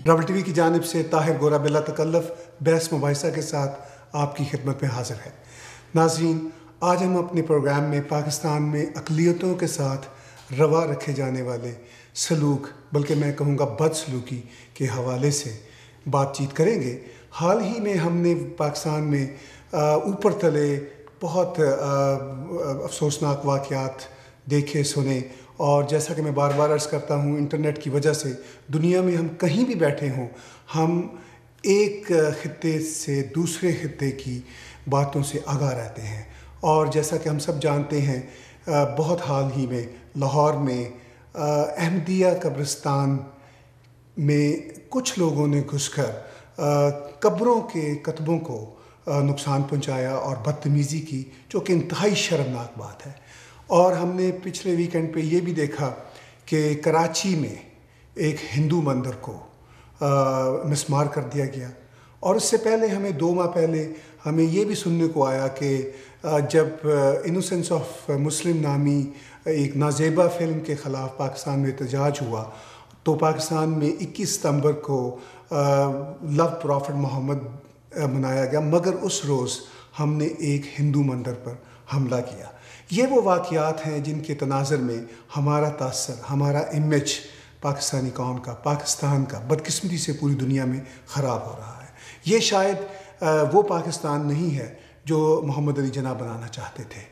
Rawal T V کی جانب سے طاہر گورا بلا تکلف بحث مباحثہ کے ساتھ آپ کی خدمت میں حاضر ہے۔ ناظرین، آج ہم اپنے پروگرام میں پاکستان میں اقلیتوں کے ساتھ روا رکھے جانے والے سلوک، بلکہ میں کہوں گا بد سلوکی کے حوالے سے بات چیت کریں گے۔ حال ہی میں ہم نے پاکستان میں اوپر تلے بہت افسوسناک واقعات دیکھے سنے، اور جیسا کہ میں بار بار عرض کرتا ہوں، انٹرنیٹ کی وجہ سے دنیا میں ہم کہیں بھی بیٹھے ہوں، ہم ایک خطے سے دوسرے خطے کی باتوں سے آگاہ رہتے ہیں۔ اور جیسا کہ ہم سب جانتے ہیں، بہت حال ہی میں لاہور میں احمدیہ قبرستان میں کچھ لوگوں نے گھس کر قبروں کے کتبوں کو نقصان پہنچایا اور بدتمیزی کی، جو کہ انتہائی شرمناک بات ہے۔ اور ہم نے پچھلے ویکنڈ پہ یہ بھی دیکھا کہ کراچی میں ایک ہندو مندر کو مسمار کر دیا گیا، اور اس سے پہلے ہمیں 2 ماہ پہلے ہمیں یہ بھی سننے کو آیا کہ جب انوسنس آف مسلم نامی ایک نازیبا فلم کے خلاف پاکستان میں احتجاج ہوا، تو پاکستان میں 21 ستمبر کو لو پرافٹ محمد منایا گیا، مگر اس روز ہم نے ایک ہندو مندر پر حملہ کیا۔ یہ وہ واقعات ہیں جن کے تناظر میں ہمارا تاثر، ہمارا امیج پاکستانی قوم کا، پاکستان کا بدقسمتی سے پوری دنیا میں خراب ہو رہا ہے۔ یہ شاید وہ پاکستان نہیں ہے جو محمد علی جناح بنانا چاہتے تھے۔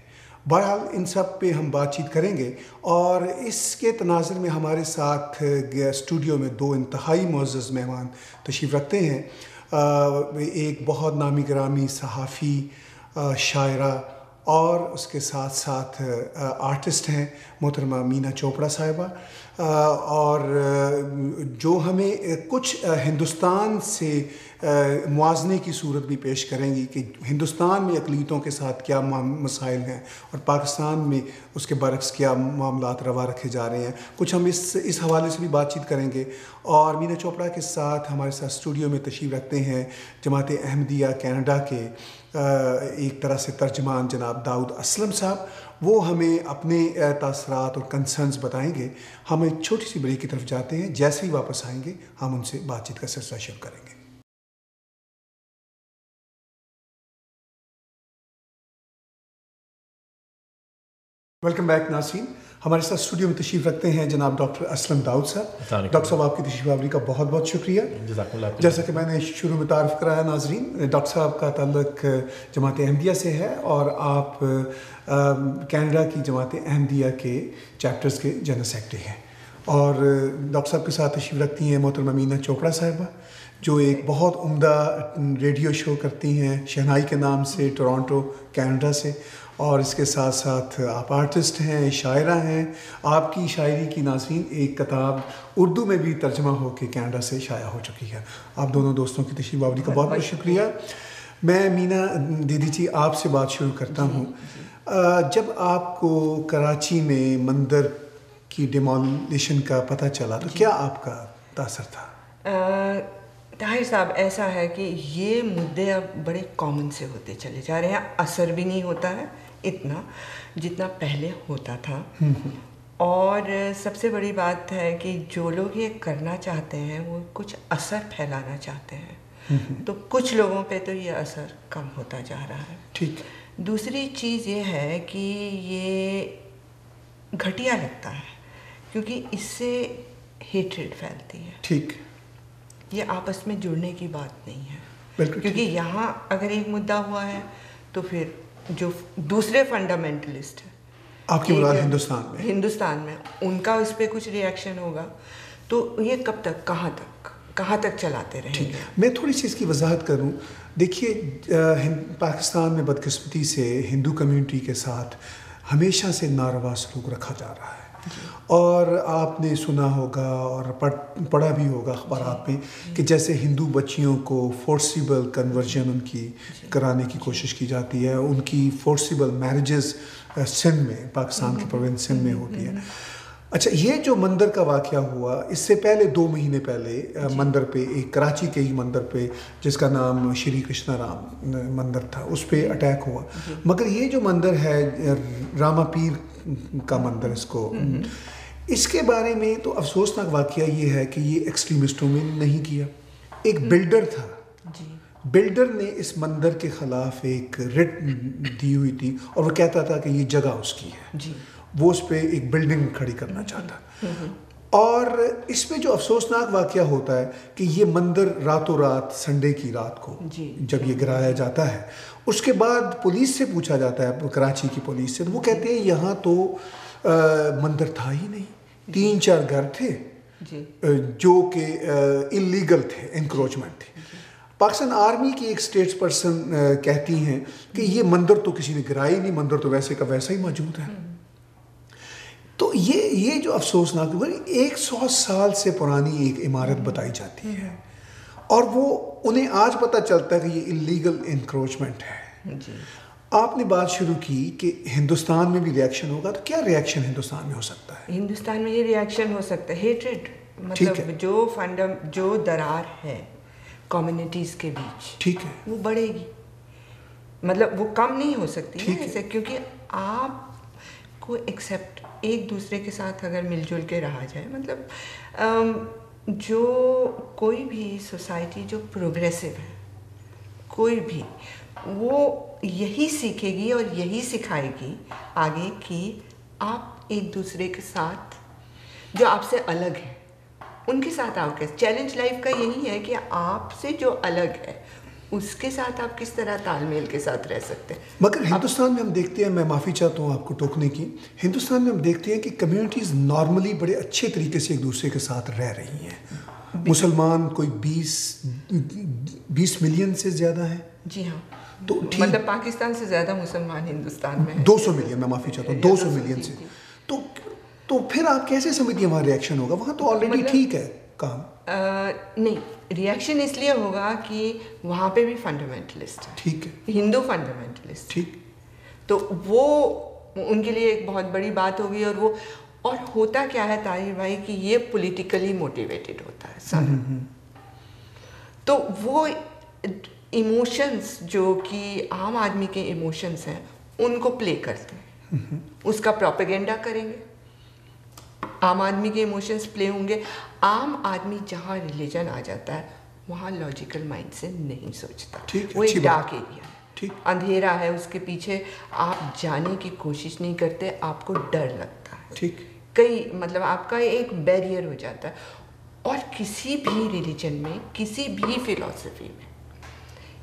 بہرحال ان سب پہ ہم بات چیت کریں گے، اور اس کے تناظر میں ہمارے ساتھ اسٹوڈیو میں 2 انتہائی معزز مہمان تشریف رکھتے ہیں۔ ایک بہت نامی گرامی صحافی، شاعرہ، اور اس کے ساتھ ساتھ آرٹسٹ ہیں محترمہ مینا چوپڑا صاحبہ، اور جو ہمیں کچھ ہندوستان سے موازنے کی صورت بھی پیش کریں گی کہ ہندوستان میں اقلیتوں کے ساتھ کیا مسائل ہیں اور پاکستان میں اس کے برعکس کیا معاملات روا رکھے جا رہے ہیں۔ کچھ ہم اس حوالے سے بھی بات چیت کریں گے۔ اور مینا چوپڑا کے ساتھ ہمارے ساتھ اسٹوڈیو میں تشریف رکھتے ہیں جماعت احمدیہ کینیڈا کے ایک طرح سے ترجمان جناب داؤد اسلم صاحب۔ وہ ہمیں اپنے تاثرات اور کنسرنز بتائیں گے۔ ہم ایک چھوٹی سی بریک کی طرف جاتے ہیں، جیسے ہی واپس آئیں گے ہم ان سے بات چیت کا سلسلہ شروع کریں گے۔ ویلکم بیک ناظرین، ہمارے ساتھ اسٹوڈیو میں تشریف رکھتے ہیں جناب ڈاکٹر اسلم داؤد صاحب۔ ڈاکٹر صاحب، آپ کی تشریف آوری کا بہت بہت شکریہ۔ جیسا کہ میں نے شروع میں تعارف کرایا ناظرین، ڈاکٹر صاحب کا تعلق جماعت احمدیہ سے ہے، اور آپ کینیڈا کی جماعت احمدیہ کے چیپٹرز کے جنرل سیکرٹری ہیں۔ اور ڈاکٹر صاحب کے ساتھ تشریف رکھتی ہیں محترمہ مینا چوپڑا صاحبہ، جو ایک بہت عمدہ ریڈیو شو کرتی ہیں شہنائی کے نام سے، ٹورانٹو کینیڈا سے، اور اس کے ساتھ ساتھ آپ آرٹسٹ ہیں، شاعرہ ہیں۔ آپ کی شاعری کی ناظرین ایک کتاب اردو میں بھی ترجمہ ہو کے کینیڈا سے شائع ہو چکی ہے۔ آپ دونوں دوستوں کی تشریف آوری کا بہت بہت شکریہ۔ میں مینا دیدی جی آپ سے بات شروع کرتا ہوں۔ جب آپ کو کراچی میں مندر کی ڈیمولیشن کا پتہ چلا تو کیا آپ کا تاثر تھا؟ طاہر صاحب، ایسا ہے کہ یہ مدعے اب بڑے کامن سے ہوتے چلے جا رہے ہیں، اثر بھی نہیں ہوتا ہے اتنا جتنا پہلے ہوتا تھا۔ اور سب سے بڑی بات ہے کہ جو لوگ یہ کرنا چاہتے ہیں وہ کچھ اثر پھیلانا چاہتے ہیں، تو کچھ لوگوں پہ تو یہ اثر کم ہوتا جا رہا ہے۔ ٹھیک۔ دوسری چیز یہ ہے کہ یہ گھٹیا لگتا ہے کیونکہ اس سے ہیٹریڈ پھیلتی ہے۔ ٹھیک۔ یہ آپس میں جڑنے کی بات نہیں ہے، بالکل، کیونکہ یہاں اگر ایک مدعا ہوا ہے تو پھر جو دوسرے فنڈامنٹلسٹ ہیں، آپ کی مراد ہندوستان میں ان کا اس پہ کچھ ری ایکشن ہوگا، تو یہ کب تک، کہاں تک چلاتے رہیں گے؟ میں تھوڑی سی اس کی وضاحت کروں۔ دیکھیے، پاکستان میں بدقسمتی سے ہندو کمیونٹی کے ساتھ ہمیشہ سے ناروا سلوک رکھا جا رہا ہے، اور آپ نے سنا ہوگا اور پڑھا بھی ہوگا اخبارات میں کہ جیسے ہندو بچیوں کو فورسیبل کنورژن ان کی کرانے کی کوشش کی جاتی ہے، ان کی فورسیبل میرجز سندھ میں، پاکستان کے پروونس سندھ میں ہوتی ہے۔ اچھا، یہ جو مندر کا واقعہ ہوا، اس سے پہلے 2 مہینے پہلے مندر پہ، ایک کراچی کے ہی مندر پہ جس کا نام شری کرشنا رام مندر تھا، اس پہ اٹیک ہوا۔ مگر یہ جو مندر ہے راما پیر کا مندر، اس کو اس کے بارے میں تو افسوسناک واقعہ یہ ہے کہ یہ ایکسٹریمسٹوں میں نہیں کیا. ایک بلڈر تھا, بلڈر نے اس مندر کے خلاف ایک رٹ دی ہوئی تھی اور وہ کہتا تھا کہ یہ جگہ اس کی ہے, وہ اس پہ ایک بلڈنگ کھڑی کرنا چاہتا. اور اس میں جو افسوسناک واقعہ ہوتا ہے کہ یہ مندر راتوں رات سنڈے کی رات کو جب یہ گرایا جاتا ہے, اس کے بعد پولیس سے پوچھا جاتا ہے, کراچی کی پولیس سے, تو وہ کہتے ہیں یہاں تو مندر تھا ہی نہیں, 3-4 گھر تھے جو کہ انلیگل تھے, انکروچمنٹ تھے. پاکستان آرمی کی ایک اسٹیٹس پرسن کہتی ہیں کہ یہ مندر تو کسی نے گرایا ہی نہیں, مندر تو ویسے کا ویسا ہی موجود ہے. تو یہ جو افسوسناک 100 سال سے پرانی ایک عمارت بتائی جاتی ہے اور وہ انہیں آج پتہ چلتا ہے کہ یہ انلیگل انکروچمنٹ ہے. آپ نے بات شروع کی کہ ہندوستان میں بھی ریئیکشن ہوگا, تو کیا ریئیکشن ہندوستان میں ہو سکتا ہے؟ ہندوستان میں یہ ریئیکشن ہو سکتا ہے ہیٹریڈ, مطلب جو درار ہے کمیونٹیز کے بیچ, ٹھیک ہے, وہ بڑھے گی, مطلب وہ کم نہیں ہو سکتی ایسے, کیونکہ آپ کو ایکسیپٹ ایک دوسرے کے ساتھ اگر مل جل کے رہا جائے, مطلب جو کوئی بھی سوسائٹی جو پروگریسو ہے, کوئی بھی, وہ یہی سیکھے گی اور یہی سکھائے گی آگے کہ آپ ایک دوسرے کے ساتھ جو آپ سے الگ ہے ان کے ساتھ آپ کے چیلنج لائف کا یہی ہے کہ آپ سے جو الگ ہے اس کے ساتھ آپ کس طرح تال میل کے ساتھ رہ سکتے ہیں. مگر ہندوستان میں ہم دیکھتے ہیں, میں معافی چاہتا ہوں آپ کو ٹوکنے کی, ہندوستان میں ہم دیکھتے ہیں کہ کمیونٹیز نارملی بڑے اچھے طریقے سے ایک دوسرے کے ساتھ رہ رہی ہیں. مسلمان کوئی 20 ملین سے زیادہ ہیں. جی ہاں, تو مطلب پاکستان سے زیادہ مسلمان ہندوستان میں 200 ملین, میں معافی چاہتا ہوں 200 ملین سے. تو پھر آپ کیسے سمجھتی ہیں وہاں ریئیکشن ہوگا؟ وہاں تو آلریڈی ٹھیک ہے کام. نہیں, ریئیکشن اس لیے ہوگا کہ وہاں پہ بھی فنڈامنٹلسٹ ہے, ٹھیک ہے, ہندو فنڈامنٹلسٹ, ٹھیک, تو وہ ان کے لیے ایک بہت بڑی بات ہوگی. اور ہوتا کیا ہے طاہر بھائی کہ یہ پولیٹیکلی موٹیویٹڈ ہوتا ہے سب, تو وہ ایموشنس جو کہ عام آدمی کے ایموشنس ہیں ان کو پلے کرتے ہیں, اس کا پروپیگنڈا کریں گے, عام آدمی کے ایموشنس پلے ہوں گے. عام آدمی جہاں ریلیجن آ جاتا ہے وہاں لاجیکل مائنڈ سے نہیں سوچتا, وہ ایک ڈارک ایریا ہے, اندھیرا ہے, اس کے پیچھے آپ جانے کی کوشش نہیں کرتے, آپ کو ڈر لگتا ہے, ٹھیک, کئی مطلب آپ کا ایک بیریئر ہو جاتا ہے. اور کسی بھی ریلیجن میں, کسی بھی فلاسفی میں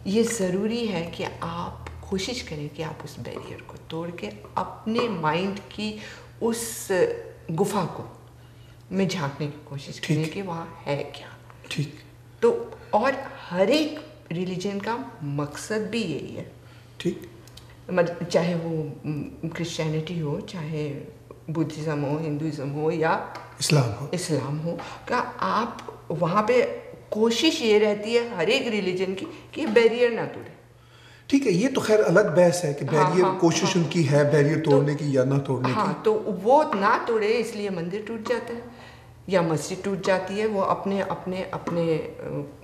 یہ ضروری ہے کہ آپ کوشش کریں کہ آپ اس بیریئر کو توڑ کے اپنے مائنڈ کی اس گفا کو میں جھانکنے کی کوشش کریں کہ وہاں ہے کیا. ٹھیک, تو اور ہر ایک ریلیجن کا مقصد بھی یہی ہے, ٹھیک, مطلب چاہے وہ کرسچینٹی ہو, چاہے بدھزم ہو, ہندوازم ہو یا اسلام ہو, کہ آپ وہاں پہ کوشش یہ رہتی ہے ہر ایک ریلیجن کی کہ بیریئر نہ توڑے. ٹھیک ہے, یہ تو خیر الگ بحث ہے کہ بیریئر کوشش ان کی ہے بیریئر توڑنے کی یا نہ توڑنے کی. ہاں, تو وہ نہ توڑے, اس لیے مندر ٹوٹ جاتا ہے یا مسجد ٹوٹ جاتی ہے, وہ اپنے اپنے اپنے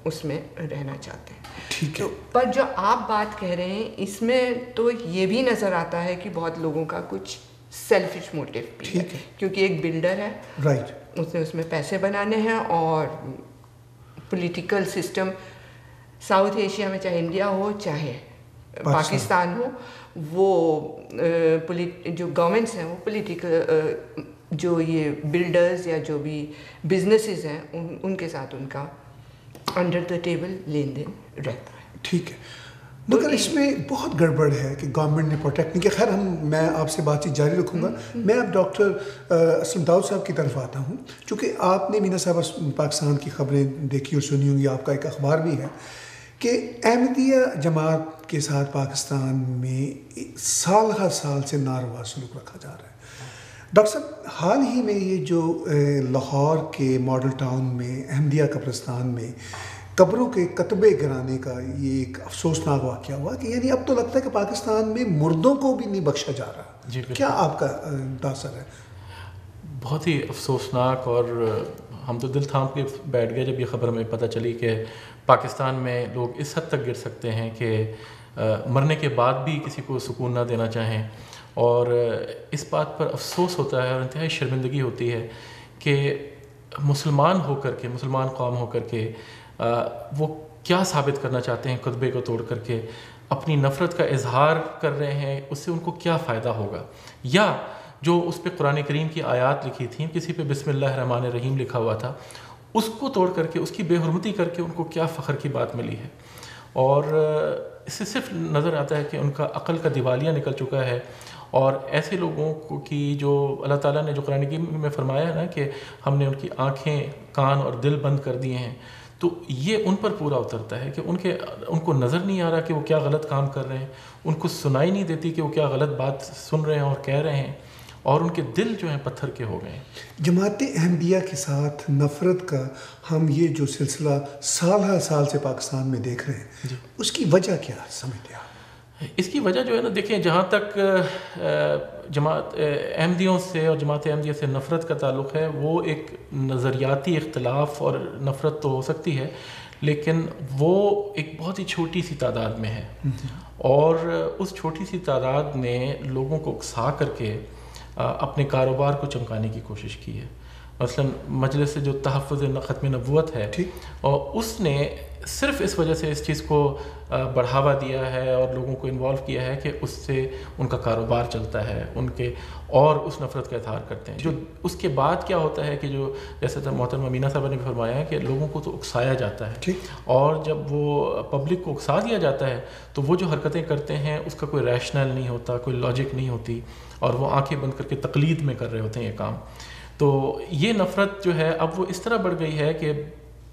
اس میں رہنا چاہتے ہیں. ٹھیک ہے, پر جو آپ بات کہہ رہے ہیں اس میں تو یہ بھی نظر آتا ہے کہ بہت لوگوں کا کچھ سیلفش موٹیو بھی ہے, کیونکہ ایک بلڈر ہے, رائٹ, اس میں پیسے بنانے ہیں, اور پولیٹیکل سسٹم ساؤتھ ایشیا میں چاہے انڈیا ہو چاہے پاکستان ہو, وہ جو گورنمنٹس ہیں وہ پولیٹیکل جو یہ بلڈرز یا جو بھی بزنسز ہیں ان کے ساتھ ان کا انڈر دا ٹیبل لین دین رہتا ہے. ٹھیک ہے, مگر اس میں بہت گڑبڑ ہے کہ گورنمنٹ نے پروٹیکٹ نہیں کیا. خیر میں آپ سے بات چیت جاری رکھوں گا. میں اب ڈاکٹر اسلم داؤد صاحب کی طرف آتا ہوں, چونکہ آپ نے مینا صاحب پاکستان کی خبریں دیکھی اور سنی ہوں گی, آپ کا ایک اخبار بھی ہے کہ احمدیہ جماعت کے ساتھ پاکستان میں سال ہر سال سے ناروا سلوک رکھا جا رہا ہے. ڈاکٹر صاحب, حال ہی میں یہ جو لاہور کے ماڈل ٹاؤن میں احمدیہ قبرستان میں قبروں کے کتبے گرانے کا یہ ایک افسوسناک واقعہ ہوا کہ یعنی اب تو لگتا ہے کہ پاکستان میں مردوں کو بھی نہیں بخشا جا رہا. جی, کیا آپ کا تاثر ہے؟ بہت ہی افسوسناک, اور ہم تو دل تھام کے بیٹھ گئے جب یہ خبر ہمیں پتہ چلی کہ پاکستان میں لوگ اس حد تک گر سکتے ہیں کہ مرنے کے بعد بھی کسی کو سکون نہ دینا چاہیں. اور اس بات پر افسوس ہوتا ہے اور انتہائی شرمندگی ہوتی ہے کہ مسلمان ہو کر کے، مسلمان قوم ہو کر کے وہ کیا ثابت کرنا چاہتے ہیں خطبے کو توڑ کر کے، اپنی نفرت کا اظہار کر رہے ہیں، اس سے ان کو کیا فائدہ ہوگا، یا جو اس پہ قرآن کریم کی آیات لکھی تھیں، کسی پہ بسم اللہ الرحمن الرحیم لکھا ہوا تھا، اس کو توڑ کر کے، اس کی بے حرمتی کر کے ان کو کیا فخر کی بات ملی ہے. اور اس سے صرف نظر آتا ہے کہ ان کا عقل کا دیوالیہ نکل چکا ہے. اور ایسے لوگوں کو کی جو اللہ تعالیٰ نے جو قرآن کریم میں فرمایا ہے نا کہ ہم نے ان کی آنکھیں، کان اور دل بند کر دیے ہیں، تو یہ ان پر پورا اترتا ہے کہ ان کو نظر نہیں آ رہا کہ وہ کیا غلط کام کر رہے ہیں، ان کو سنائی نہیں دیتی کہ وہ کیا غلط بات سن رہے ہیں اور کہہ رہے ہیں، اور ان کے دل جو ہیں پتھر کے ہو گئے ہیں. جماعت احمدیہ کے ساتھ نفرت کا ہم یہ جو سلسلہ سال ہر سال سے پاکستان میں دیکھ رہے ہیں، جی، اس کی وجہ کیا سمجھتے ہیں؟ اس کی وجہ جو ہے نا، دیکھیں جہاں تک جماعت احمدیوں سے اور جماعت احمدیہ سے نفرت کا تعلق ہے، وہ ایک نظریاتی اختلاف اور نفرت تو ہو سکتی ہے، لیکن وہ ایک بہت ہی چھوٹی سی تعداد میں ہے، اور اس چھوٹی سی تعداد نے لوگوں کو اکسا کر کے اپنے کاروبار کو چمکانے کی کوشش کی ہے. مثلا مجلس سے جو تحفظ ختم نبوت ہے، اور اس نے صرف اس وجہ سے اس چیز کو بڑھاوا دیا ہے اور لوگوں کو انوالو کیا ہے کہ اس سے ان کا کاروبار چلتا ہے، ان کے اور اس نفرت کا اظہار کرتے ہیں. جو اس کے بعد کیا ہوتا ہے کہ جو جیسے محترمہ مینا صاحبہ نے بھی فرمایا ہے کہ لوگوں کو تو اکسایا جاتا ہے، اور جب وہ پبلک کو اکسا دیا جاتا ہے تو وہ جو حرکتیں کرتے ہیں اس کا کوئی ریشنل نہیں ہوتا، کوئی لاجک نہیں ہوتی، اور وہ آنکھیں بند کر کے تقلید میں کر رہے ہوتے ہیں یہ کام. تو یہ نفرت جو ہے اب وہ اس طرح بڑھ گئی ہے کہ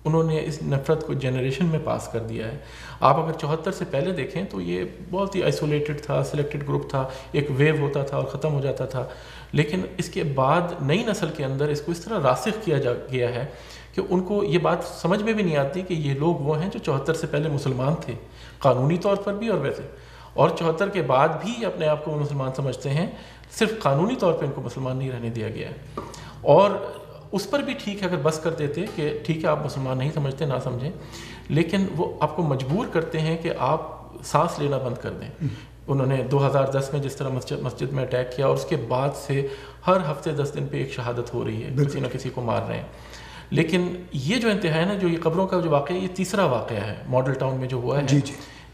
انہوں نے اس نفرت کو جنریشن میں پاس کر دیا ہے. آپ اگر 74 سے پہلے دیکھیں تو یہ بہت ہی آئسولیٹڈ تھا، سلیکٹڈ گروپ تھا، ایک ویو ہوتا تھا اور ختم ہو جاتا تھا. لیکن اس کے بعد نئی نسل کے اندر اس کو اس طرح راسخ کیا گیا ہے کہ ان کو یہ بات سمجھ میں بھی نہیں آتی کہ یہ لوگ وہ ہیں جو 74 سے پہلے مسلمان تھے، قانونی طور پر بھی اور ویسے، اور 74 کے بعد بھی اپنے آپ کو مسلمان سمجھتے ہیں، صرف قانونی طور پہ ان کو مسلمان نہیں رہنے دیا گیا ہے. اور اس پر بھی ٹھیک ہے اگر بس کر دیتے کہ ٹھیک ہے آپ مسلمان نہیں سمجھتے، نہ سمجھیں، لیکن وہ آپ کو مجبور کرتے ہیں کہ آپ سانس لینا بند کر دیں. انہوں نے 2010 میں جس طرح مسجد میں اٹیک کیا، اور اس کے بعد سے ہر ہفتے 10 دن پہ ایک شہادت ہو رہی ہے، کسی نہ کسی کو مار رہے ہیں. لیکن یہ جو انتہا ہے نا، جو یہ قبروں کا جو واقعہ ہے، یہ تیسرا واقعہ ہے ماڈل ٹاؤن میں جو ہوا ہے.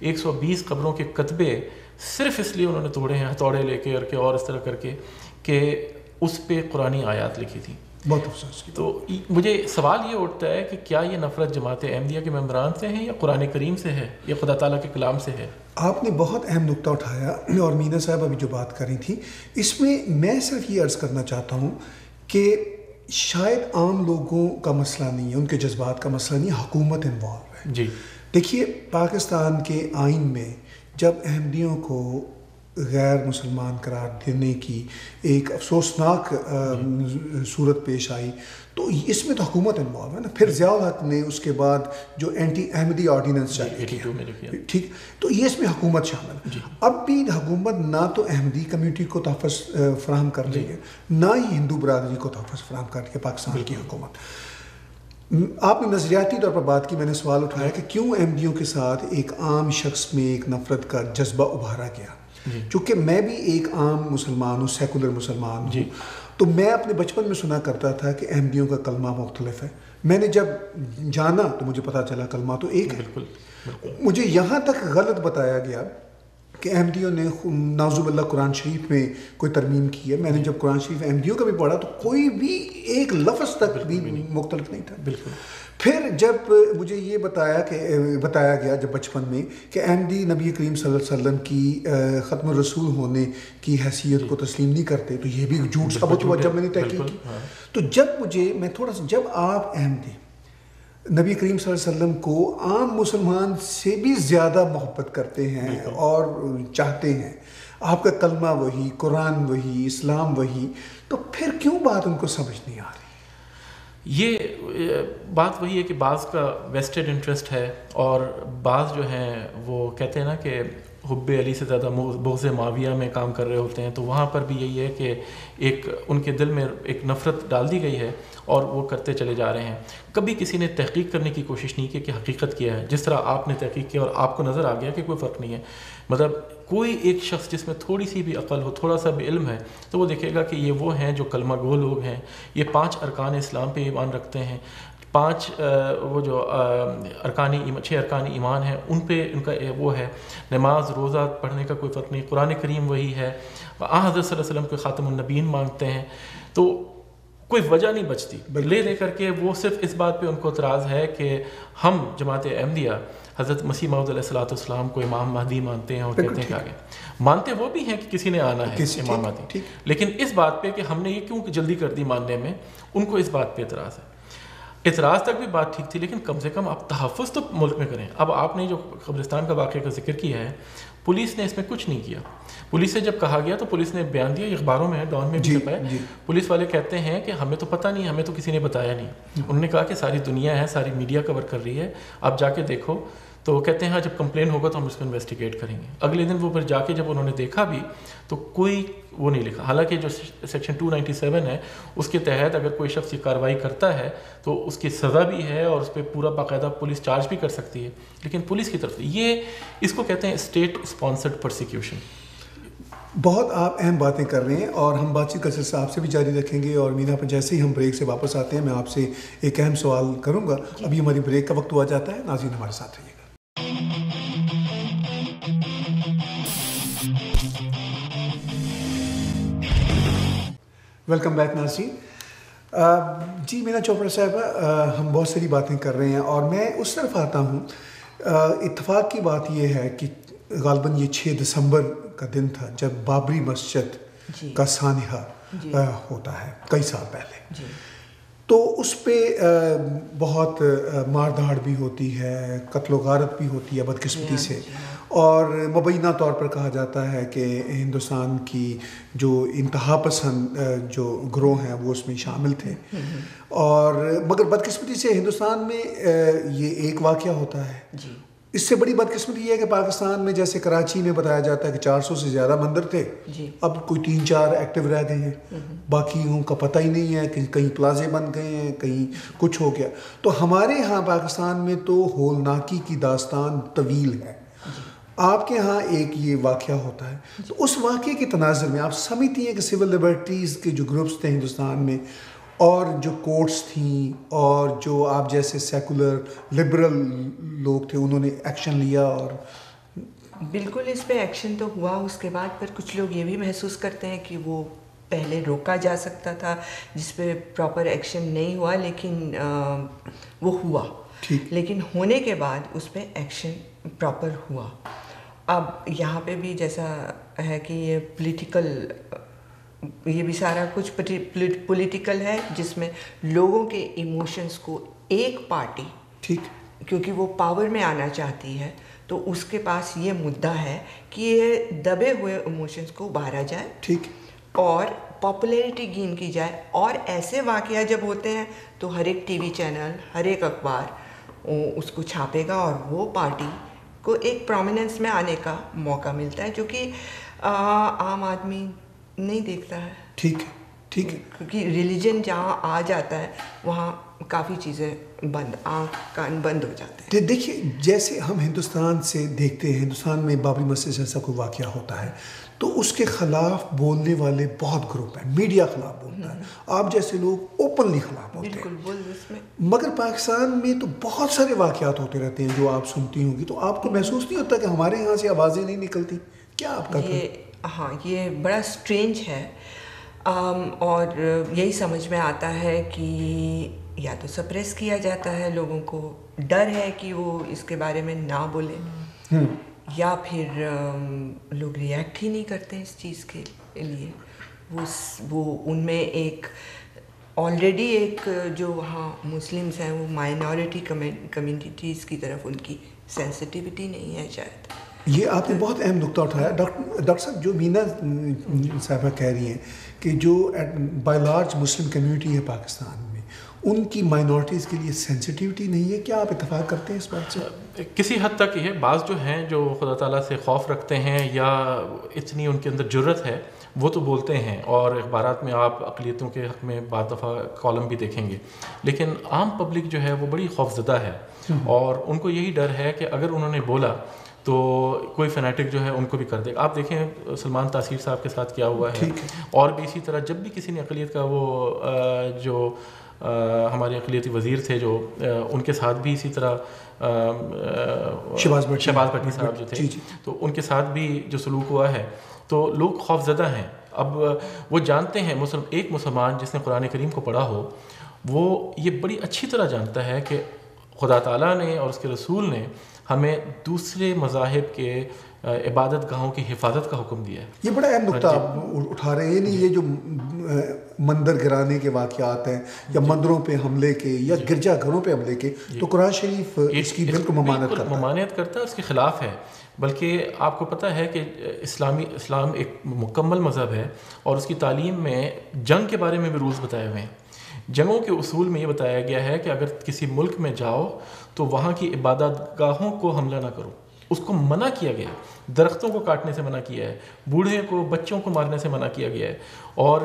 120 قبروں کے کتبے صرف اس لیے انہوں نے توڑے ہیں ہتھوڑے لے کے اور اس طرح کر کے کہ اس پہ قرآنی آیات لکھی تھی. بہت افسوس کی. تو مجھے سوال یہ اٹھتا ہے کہ کیا یہ نفرت جماعت احمدیہ کے ممبران سے ہے، یا قرآن کریم سے ہے، یا خدا تعالیٰ کے کلام سے ہے؟ آپ نے بہت اہم نقطہ اٹھایا، اور مینا صاحب ابھی جو بات کر رہی تھی، اس میں صرف یہ عرض کرنا چاہتا ہوں کہ شاید عام لوگوں کا مسئلہ نہیں ہے، ان کے جذبات کا مسئلہ نہیں، حکومت انوالو ہے. جی دیکھیے، پاکستان کے آئین میں جب احمدیوں کو غیر مسلمان قرار دینے کی ایک افسوسناک صورت پیش آئی، تو اس میں تو حکومت انوالو ہے نا. پھر ضیاء الحق نے اس کے بعد جو اینٹی احمدی آرڈیننس جاری کیا، ٹھیک، تو یہ اس میں حکومت شامل ہے. اب بھی حکومت نہ تو احمدی کمیونٹی کو تحفظ فراہم کر رہی ہے، نہ ہی ہندو برادری کو تحفظ فراہم کر رہی ہے پاکستان کی حکومت. آپ نے نظریاتی طور پر بات کی، میں نے سوال اٹھایا کہ کیوں احمدیوں کے ساتھ ایک عام شخص میں ایک نفرت کا جذبہ ابھارا گیا. چونکہ میں بھی ایک عام مسلمان ہوں، سیکولر مسلمان ہوں، تو میں اپنے بچپن میں سنا کرتا تھا کہ احمدیوں کا کلمہ مختلف ہے. میں نے جب جانا تو مجھے پتہ چلا کلمہ تو ایک ہے. مجھے یہاں تک غلط بتایا گیا کہ احمدیوں نے نعوذ باللہ قرآن شریف میں کوئی ترمیم کی ہے. میں نے جب قرآن شریف احمدیوں کا بھی پڑھا تو کوئی بھی ایک لفظ تک بھی مختلف نہیں تھا. بالکل. پھر جب مجھے یہ بتایا گیا جب بچپن میں کہ احمدی نبی کریم صلی اللہ علیہ وسلم کی ختم الرسول ہونے کی حیثیت کو تسلیم نہیں کرتے، تو یہ بھی جھوٹ ثابت ہوا جب میں نے تحقیق کی. تو جب آپ احمدی نبی کریم صلی اللہ علیہ وسلم کو عام مسلمان سے بھی زیادہ محبت کرتے ہیں اور چاہتے ہیں، آپ کا کلمہ وہی، قرآن وہی، اسلام وہی، تو پھر کیوں بات ان کو سمجھ نہیں آ رہی؟ یہ بات وہی ہے کہ بعض کا ویسٹڈ انٹرسٹ ہے، اور بعض جو ہیں وہ کہتے ہیں نا کہ حب علی سے زیادہ بغض معاویہ میں کام کر رہے ہوتے ہیں، تو وہاں پر بھی یہی ہے کہ ایک ان کے دل میں ایک نفرت ڈال دی گئی ہے اور وہ کرتے چلے جا رہے ہیں. کبھی کسی نے تحقیق کرنے کی کوشش نہیں کی کہ حقیقت کیا ہے. جس طرح آپ نے تحقیق کی اور آپ کو نظر آ گیا کہ کوئی فرق نہیں ہے. مطلب کوئی ایک شخص جس میں تھوڑی سی بھی عقل ہو، تھوڑا سا بھی علم ہے، تو وہ دیکھے گا کہ یہ وہ ہیں جو کلمہ گو لوگ ہیں، یہ 5 ارکان اسلام پہ ایمان رکھتے ہیں، 5 وہ جو 6 ارکان ایمان ہیں ان پہ ان کا وہ ہے. نماز روزہ پڑھنے کا کوئی فرق نہیں، قرآن کریم وہی ہے، حضرت صلی اللہ علیہ وسلم کو خاتم النبیین مانگتے ہیں. تو کوئی وجہ نہیں بچتی لے دے کر کے. وہ صرف اس بات پہ ان کو اعتراض ہے کہ ہم جماعت احمدیہ حضرت مسیح موعود علیہ السلام کو امام مہدی مانتے ہیں اور کہتے ہیں کہ آگے مانتے وہ بھی ہیں کہ کسی نے آنا ہے امام مہدی، لیکن اس بات پہ کہ ہم نے یہ کیوں جلدی کر دی ماننے میں، ان کو اس بات پہ اعتراض ہے. اعتراض تک بھی بات ٹھیک تھی، لیکن کم سے کم آپ تحفظ تو ملک میں کریں. اب آپ نے جو قبرستان کا واقعے کا ذکر کیا ہے، پولیس نے اس میں کچھ نہیں کیا. پولیس سے جب کہا گیا تو پولیس نے بیان دیا، اخباروں میں ہے، ڈان میں بھی چھپا ہے. پولیس والے کہتے ہیں کہ ہمیں تو پتہ نہیں، ہمیں تو کسی نے بتایا نہیں. انہوں نے کہا کہ ساری دنیا ہے، ساری میڈیا کور کر رہی ہے، آپ جا کے دیکھو. تو وہ کہتے ہیں ہاں جب کمپلین ہوگا تو ہم اس کو انویسٹیگیٹ کریں گے. اگلے دن وہ پھر جا کے جب انہوں نے دیکھا بھی تو کوئی وہ نہیں لکھا. حالانکہ جو سیکشن 297 ہے اس کے تحت اگر کوئی شخص یہ کارروائی کرتا ہے تو اس کی سزا بھی ہے اور اس پہ پورا باقاعدہ پولیس چارج بھی کر سکتی ہے. لیکن پولیس کی طرف سے یہ اس کو کہتے ہیں اسٹیٹ اسپانسرڈ پرسیکیوشن. بہت آپ اہم باتیں کر رہے ہیں اور ہم بات چیت کا سلسلہ آپ سے بھی جاری رکھیں گے. اور مینا پر جیسے ہی ہم بریک سے واپس آتے ہیں میں آپ سے ایک اہم سوال کروں گا. ابھی ہماری بریک کا وقت ہوا جاتا ہے. ناظرین ہمارے ساتھ رہیے گا. ویلکم بیک ناظرین. جی مینا چوپڑا صاحبہ، ہم بہت ساری باتیں کر رہے ہیں اور میں اس طرف آتا ہوں. اتفاق کی بات یہ ہے کہ غالباً یہ 6 دسمبر کا دن تھا جب بابری مسجد کا سانحہ ہوتا ہے کئی سال پہلے. تو اس پہ بہت مار دھاڑ بھی ہوتی ہے، قتل و غارت بھی ہوتی ہے بدقسمتی سے. اور مبینہ طور پر کہا جاتا ہے کہ ہندوستان کی جو انتہا پسند جو گروہ ہیں وہ اس میں شامل تھے. اور مگر بدقسمتی سے ہندوستان میں یہ ایک واقعہ ہوتا ہے. اس سے بڑی بدقسمتی یہ ہے کہ پاکستان میں جیسے کراچی میں بتایا جاتا ہے کہ 400 سے زیادہ مندر تھے، اب کوئی 3-4 ایکٹیو رہ گئے ہیں، باقیوں کا پتہ ہی نہیں ہے کہ کہیں پلازے بن گئے ہیں، کہیں کچھ ہو گیا. تو ہمارے ہاں پاکستان میں تو ہولناکی کی داستان طویل ہے. آپ کے ہاں ایک یہ واقعہ ہوتا ہے. تو اس واقعے کے تناظر میں آپ سمجھتی ہیں کہ سول لبرٹیز کے جو گروپس تھے ہندوستان میں اور جو کورٹس تھیں اور جو آپ جیسے سیکولر لبرل لوگ تھے انہوں نے ایکشن لیا؟ اور بالکل اس پہ ایکشن تو ہوا. اس کے بعد پھر کچھ لوگ یہ بھی محسوس کرتے ہیں کہ وہ پہلے روکا جا سکتا تھا جس پہ پراپر ایکشن نہیں ہوا، لیکن وہ ہوا. لیکن ہونے کے بعد اس پہ ایکشن پراپر ہوا. اب یہاں پہ بھی جیسا ہے کہ یہ پولیٹیکل، یہ بھی سارا کچھ پولیٹیکل ہے جس میں لوگوں کے ایموشنز کو ایک پارٹی کیونکہ وہ پاور میں آنا چاہتی ہے تو اس کے پاس یہ مدعا ہے کہ یہ دبے ہوئے ایموشنز کو ابھارا جائے اور پاپولیرٹی گین کی جائے. اور ایسے واقعہ جب ہوتے ہیں تو ہر ایک ٹی وی چینل، ہر ایک اخبار اس کو چھاپے گا اور وہ پارٹی کو ایک پرومیننس میں آنے کا موقع ملتا ہے جو کہ عام آدمی نہیں دیکھتا ہے. ٹھیک ہے کیونکہ ریلیجن جہاں آ جاتا ہے وہاں کافی چیزیں بند، آنکھ کان بند ہو جاتے ہیں. دیکھیے جیسے ہم ہندوستان سے دیکھتے ہیں، ہندوستان میں بابری مسجد سے ایسا کوئی واقعہ ہوتا ہے تو اس کے خلاف بولنے والے بہت گروپ ہیں. میڈیا خلاف بولتا ہے، آپ جیسے لوگ اوپنلی خلاف بولتے ہیں. مگر پاکستان میں تو بہت سارے واقعات ہوتے رہتے ہیں جو آپ سنتی ہوں گی، تو آپ کو محسوس نہیں ہوتا کہ ہمارے یہاں سے آوازیں نہیں نکلتی؟ کیا آپ کا ہاں یہ بڑا اسٹرینج ہے. اور یہی سمجھ میں آتا ہے کہ یا تو سپریس کیا جاتا ہے، لوگوں کو ڈر ہے کہ وہ اس کے بارے میں نہ بولیں، یا پھر لوگ ریئیکٹ ہی نہیں کرتے اس چیز کے لیے. وہ ان میں ایک آلریڈی ایک جو وہاں مسلمس ہیں وہ مائنورٹی کمیونٹیز کی طرف ان کی سینسٹیوٹی نہیں ہے شاید. یہ آپ نے بہت اہم نقطہ اٹھایا ڈاکٹر صاحب. جو مینا صاحبہ کہہ رہی ہیں کہ جو بائی لارج مسلم کمیونٹی ہے پاکستان میں، ان کی مائنورٹیز کے لیے سینسٹیوٹی نہیں ہے؟ کیا آپ اتفاق کرتے ہیں اس بات سے؟ کسی حد تک یہ بعض جو ہیں جو خدا تعالیٰ سے خوف رکھتے ہیں یا اتنی ان کے اندر جرت ہے وہ تو بولتے ہیں، اور اخبارات میں آپ اقلیتوں کے حق میں بعض دفعہ کالم بھی دیکھیں گے، لیکن عام پبلک جو ہے وہ بڑی خوفزدہ ہے، اور ان کو یہی ڈر ہے کہ اگر انہوں نے بولا تو کوئی فینیٹک جو ہے ان کو بھی کر دے گا۔ آپ دیکھیں سلمان تاثیر صاحب کے ساتھ کیا ہوا ہے، اور بھی اسی طرح جب بھی کسی نے اقلیت کا وہ جو ہمارے اقلیتی وزیر تھے جو ان کے ساتھ بھی اسی طرح شہباز بھٹی صاحب جو تھے، تو ان کے ساتھ بھی جو سلوک ہوا ہے تو لوگ خوف زدہ ہیں۔ اب وہ جانتے ہیں، ایک مسلمان جس نے قرآن کریم کو پڑھا ہو وہ یہ بڑی اچھی طرح جانتا ہے کہ خدا تعالیٰ نے اور اس کے رسول نے ہمیں دوسرے مذاہب کے عبادت گاہوں کی حفاظت کا حکم دیا ہے۔ یہ بڑا اہم نقطہ آپ اٹھا رہے ہیں، یعنی یہ جو مندر گرانے کے واقعات ہیں یا مندروں پہ حملے کے یا گرجا گھروں پہ حملے کے، تو قرآن شریف اس کی بالکل ممانعت کرتا ہے، اس کے خلاف ہے۔ بلکہ آپ کو پتہ ہے کہ اسلام ایک مکمل مذہب ہے، اور اس کی تعلیم میں جنگ کے بارے میں بھی رولز بتائے ہوئے ہیں۔ جنگوں کے اصول میں یہ بتایا گیا ہے کہ اگر کسی ملک میں جاؤ تو وہاں کی عبادت گاہوں کو حملہ نہ کرو، اس کو منع کیا گیا ہے، درختوں کو کاٹنے سے منع کیا ہے، بوڑھے کو بچوں کو مارنے سے منع کیا گیا ہے، اور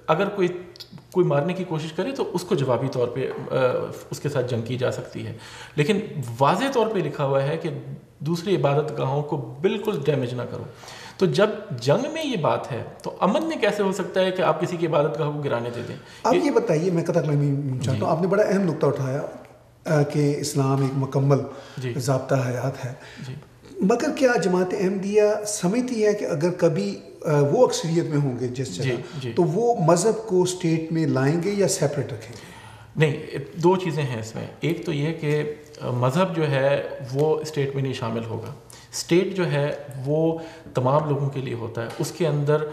اگر کوئی مارنے کی کوشش کرے تو اس کو جوابی طور پہ اس کے ساتھ جنگ کی جا سکتی ہے، لیکن واضح طور پہ لکھا ہوا ہے کہ دوسری عبادت گاہوں کو بالکل ڈیمیج نہ کرو۔ تو جب جنگ میں یہ بات ہے تو امن میں کیسے ہو سکتا ہے کہ آپ کسی کی عبادت گاہ کو گرانے دے دیں؟ آپ یہ بتائیے، میں قطع کلامی چاہتا ہوں، آپ نے بڑا اہم نقطہ اٹھایا کہ اسلام ایک مکمل ضابطہ حیات ہے، مگر کیا جماعت احمدیہ سمجھتی ہے کہ اگر کبھی وہ اکثریت میں ہوں گے جس جگہ تو وہ مذہب کو اسٹیٹ میں لائیں گے یا سیپریٹ رکھیں گے؟ نہیں، دو چیزیں ہیں اس میں۔ ایک تو یہ کہ مذہب جو ہے وہ اسٹیٹ میں نہیں شامل ہوگا۔ اسٹیٹ جو ہے وہ تمام لوگوں کے لیے ہوتا ہے، اس کے اندر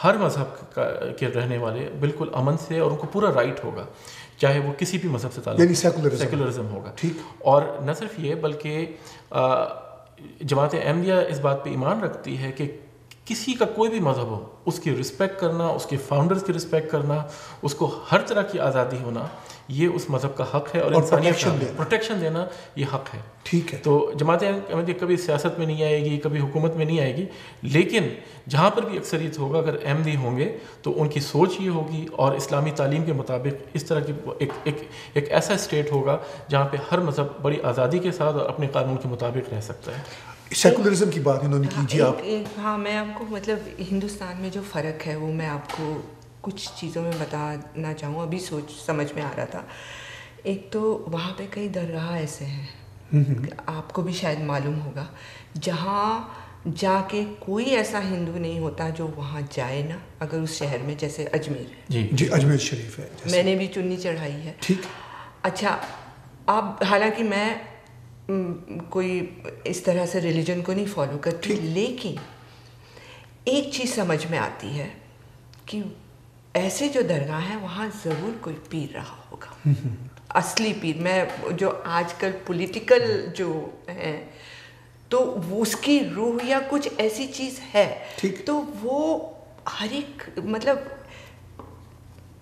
ہر مذہب کے رہنے والے بالکل امن سے، اور ان کو پورا رائٹ ہوگا، چاہے وہ کسی بھی مذہب سے تعلق، یعنی سیکولرزم ہوگا۔ اور نہ صرف یہ بلکہ جماعت احمدیہ اس بات پہ ایمان رکھتی ہے کہ کسی کا کوئی بھی مذہب ہو اس کی رسپیکٹ کرنا، اس کے فاؤنڈرز کی رسپیکٹ کرنا، اس کو ہر طرح کی آزادی ہونا، یہ اس مذہب کا حق ہے، اور پروٹیکشن دینا یہ حق ہے۔ ٹھیک ہے، تو جماعت احمدیہ کبھی سیاست میں نہیں آئے گی، کبھی حکومت میں نہیں آئے گی، لیکن جہاں پر بھی اکثریت ہوگا اگر احمدی ہوں گے تو ان کی سوچ یہ ہوگی، اور اسلامی تعلیم کے مطابق اس طرح کی ایک ایسا اسٹیٹ ہوگا جہاں پہ ہر مذہب بڑی آزادی کے ساتھ اور اپنے قانون کے مطابق رہ سکتا ہے۔ سیکولرزم کی بات انہوں نے کی، جی آپ؟ ہاں، میں آپ کو مطلب ہندوستان میں جو فرق ہے وہ میں آپ کو کچھ چیزوں میں بتانا چاہوں، ابھی سمجھ میں آ رہا تھا۔ ایک تو وہاں پہ کئی درگاہ ایسے ہیں، آپ کو بھی شاید معلوم ہوگا، جہاں جا کے کوئی ایسا ہندو نہیں ہوتا جو وہاں جائے نا، اگر اس شہر میں، جیسے اجمیر۔ جی اجمیر شریف ہے، میں نے بھی چنی چڑھائی ہے۔ ٹھیک۔ اچھا، اب حالانکہ میں کوئی اس طرح سے ریلیجن کو نہیں فالو کرتی، لیکن ایک چیز سمجھ میں آتی ہے کہ ایسے جو درگاہ ہیں وہاں ضرور کوئی پیر رہا ہوگا، اصلی پیر۔ میں جو آج کل پولیٹیکل جو ہیں تو اس کی روح یا کچھ ایسی چیز ہے، تو وہ ہر ایک، مطلب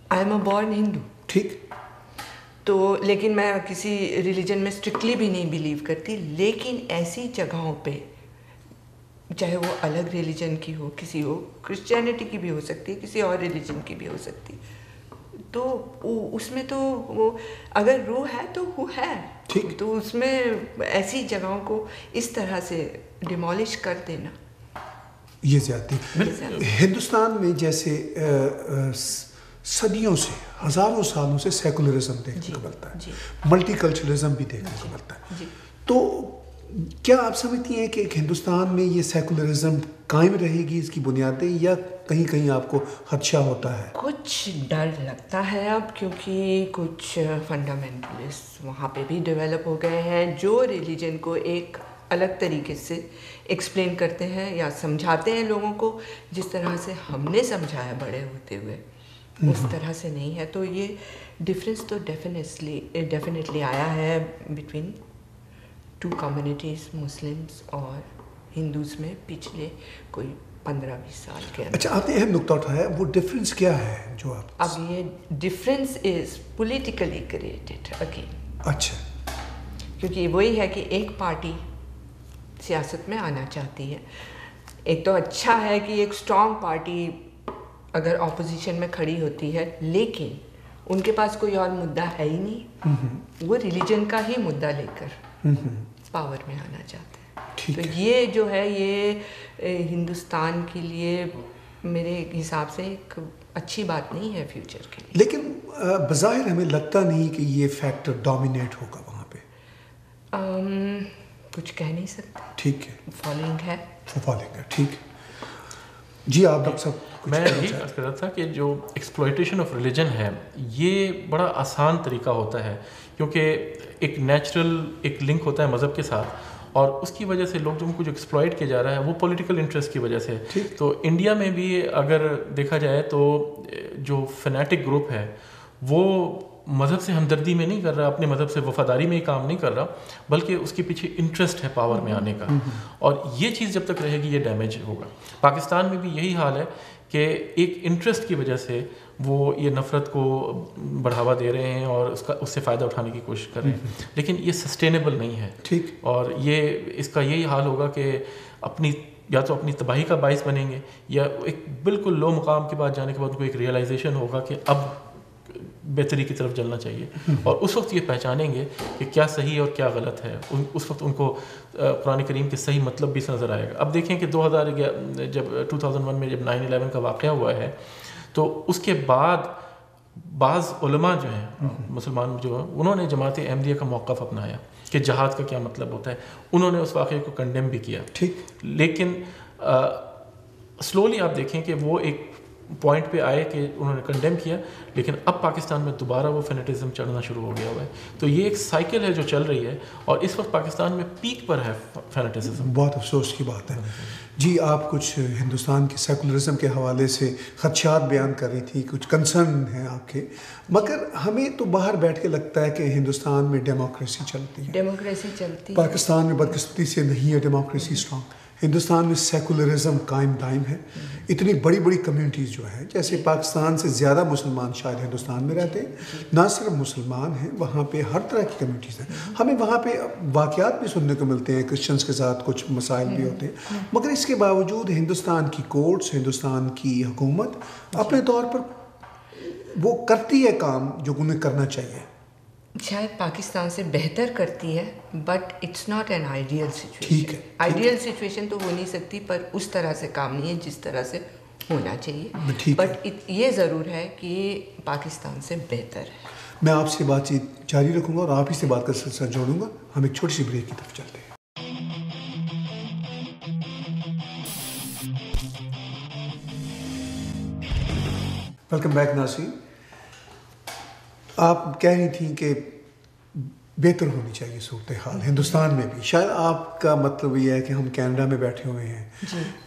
آئی ایم اے بورن ہندو، ٹھیک، تو لیکن میں کسی ریلیجن میں اسٹرکٹلی بھی نہیں بلیو کرتی، لیکن ایسی جگہوں پہ چاہے وہ الگ ریلیجن کی ہو، کسی ہو کرسچینٹی کی بھی ہو سکتی ہے، کسی اور ریلیجن کی بھی ہو سکتی، تو اس میں تو وہ اگر روح ہے تو وہ ہے، تو اس میں ایسی جگہوں کو اس طرح سے ڈیمولش کر دینا یہ زیادتی۔ ہندوستان میں جیسے صدیوں سے، ہزاروں سالوں سے سیکولرزم دیکھنے کو ملتا ہے، ملٹی کلچرلزم بھی دیکھنے کو ملتا ہے، تو کیا آپ سمجھتی ہیں کہ ایک ہندوستان میں یہ سیکولرزم قائم رہے گی، اس کی بنیادیں، یا کہیں کہیں آپ کو خدشہ ہوتا ہے؟ کچھ ڈر لگتا ہے اب، کیونکہ کچھ فنڈامنٹلسٹ وہاں پہ بھی ڈیولپ ہو گئے ہیں جو ریلیجن کو ایک الگ طریقے سے ایکسپلین کرتے ہیں یا سمجھاتے ہیں لوگوں کو، جس طرح سے ہم نے سمجھایا بڑے ہوتے ہوئے اس طرح سے نہیں ہے۔ تو یہ ڈفرینس تو ڈیفینیٹلی آیا ہے بٹوین ٹو کمیونٹیز، مسلمس اور ہندوز میں، پچھلے کوئی 15-20 سال کے اندر. اچھا آپ نے اہم نقطہ اٹھایا, وہ ڈفرینس کیا ہے جو آپ؟ اب یہ difference is politically created again. اچھا, کیونکہ وہی ہے کہ ایک پارٹی سیاست میں آنا چاہتی ہے. ایک تو اچھا ہے کہ ایک اسٹرانگ پارٹی اگر اپوزیشن میں کھڑی ہوتی ہے, لیکن ان کے پاس کوئی اور مدعا ہے ہی نہیں, وہ ریلیجن کا ہی مدعا لے کر پاور میں آنا چاہتے ہیں. تو یہ جو ہے یہ ہندوستان کے لیے میرے حساب سے ایک اچھی بات نہیں ہے فیوچر کے لیے. لیکن بظاہر ہمیں لگتا نہیں کہ یہ فیکٹر ڈومینیٹ ہوگا وہاں پہ. کچھ کہہ نہیں سکتے. ٹھیک ہے, فالوئنگ ہے. ٹھیک ہے جی. آپ ڈاکٹر صاحب میں یہی عرض کر رہا تھا کہ جو ایکسپلوئٹیشن آف ریلیجن ہے یہ بڑا آسان طریقہ ہوتا ہے, کیونکہ ایک نیچرل ایک لنک ہوتا ہے مذہب کے ساتھ, اور اس کی وجہ سے لوگ جو ایکسپلائٹ کیا جا رہا ہے وہ پولیٹیکل انٹرسٹ کی وجہ سے. تو انڈیا میں بھی اگر دیکھا جائے تو جو فنیٹک گروپ ہے وہ مذہب سے ہمدردی میں نہیں کر رہا, اپنے مذہب سے وفاداری میں ہی کام نہیں کر رہا, بلکہ اس کے پیچھے انٹرسٹ ہے پاور میں آنے کا, اور یہ چیز جب تک رہے گی یہ ڈیمیج ہوگا. پاکستان میں بھی یہی حال ہے کہ ایک انٹرسٹ کی وجہ سے وہ یہ نفرت کو بڑھاوا دے رہے ہیں اور اس سے فائدہ اٹھانے کی کوشش کر رہے ہیں, لیکن یہ سسٹینیبل نہیں ہے. ٹھیک, اور یہ اس کا یہی حال ہوگا کہ یا تو اپنی تباہی کا باعث بنیں گے, یا ایک بالکل لو مقام کے بعد جانے کے بعد ان کو ایک ریئلائزیشن ہوگا کہ اب بہتری کی طرف چلنا چاہیے, اور اس وقت یہ پہچانیں گے کہ کیا صحیح اور کیا غلط ہے. اس وقت ان کو قرآن کریم کے صحیح مطلب بھی نظر آئے گا. اب دیکھیں کہ 2001 میں جب 9/11 کا واقعہ ہوا ہے, تو اس کے بعد بعض علماء جو ہیں مسلمان جو ہیں انہوں نے جماعت احمدیہ کا موقف اپنایا کہ جہاد کا کیا مطلب ہوتا ہے. انہوں نے اس واقعے کو کنڈیم بھی کیا. ٹھیک, لیکن سلولی آپ دیکھیں کہ وہ ایک پوائنٹ پہ آئے کہ انہوں نے کنڈیم کیا, لیکن اب پاکستان میں دوبارہ وہ فینیٹزم چڑھنا شروع ہو گیا ہوا ہے. تو یہ ایک سائیکل ہے جو چل رہی ہے, اور اس وقت پاکستان میں پیک پر ہے فینیٹزم. بہت افسوس کی بات ہے. جی, آپ کچھ ہندوستان کے سیکولرزم کے حوالے سے خدشات بیان کر رہی تھی, کچھ کنسرن ہیں آپ کے, مگر ہمیں تو باہر بیٹھ کے لگتا ہے کہ ہندوستان میں ڈیموکریسی چلتی ہے. ڈیموکریسی چلتی ہے. پاکستان میں بدقسمتی سے نہیں ہے ڈیموکریسی اسٹرانگ. ہندوستان میں سیکولرزم قائم دائم ہے. اتنی بڑی بڑی کمیونٹیز جو ہیں, جیسے پاکستان سے زیادہ مسلمان شاید ہندوستان میں رہتے ہیں. نہ صرف مسلمان ہیں, وہاں پہ ہر طرح کی کمیونٹیز ہیں. ہمیں وہاں پہ واقعات بھی سننے کو ملتے ہیں, کرسچنس کے ساتھ کچھ مسائل بھی ہوتے ہیں, مگر اس کے باوجود ہندوستان کی کورٹس, ہندوستان کی حکومت اپنے طور پر وہ کرتی ہے کام جو انہیں کرنا چاہیے. شاید پاکستان سے بہتر کرتی ہے, but it's not an ideal situation. ٹھیک ہے, آئیڈیل سچویشن تو ہو نہیں سکتی, پر اس طرح سے کام نہیں ہے جس طرح سے ہونا چاہیے. بٹ یہ ضرور ہے کہ پاکستان سے بہتر ہے. میں آپ سے بات چیت جاری رکھوں گا اور آپ ہی سے بات کر سلسلہ جوڑوں گا. ہم ایک چھوٹی سی بریک کی طرف چلتے ہیں. ویلکم بیک ناظرین. آپ کہہ رہی تھیں کہ بہتر ہونی چاہیے صورتحال ہندوستان میں بھی. شاید آپ کا مطلب یہ ہے کہ ہم کینیڈا میں بیٹھے ہوئے ہیں,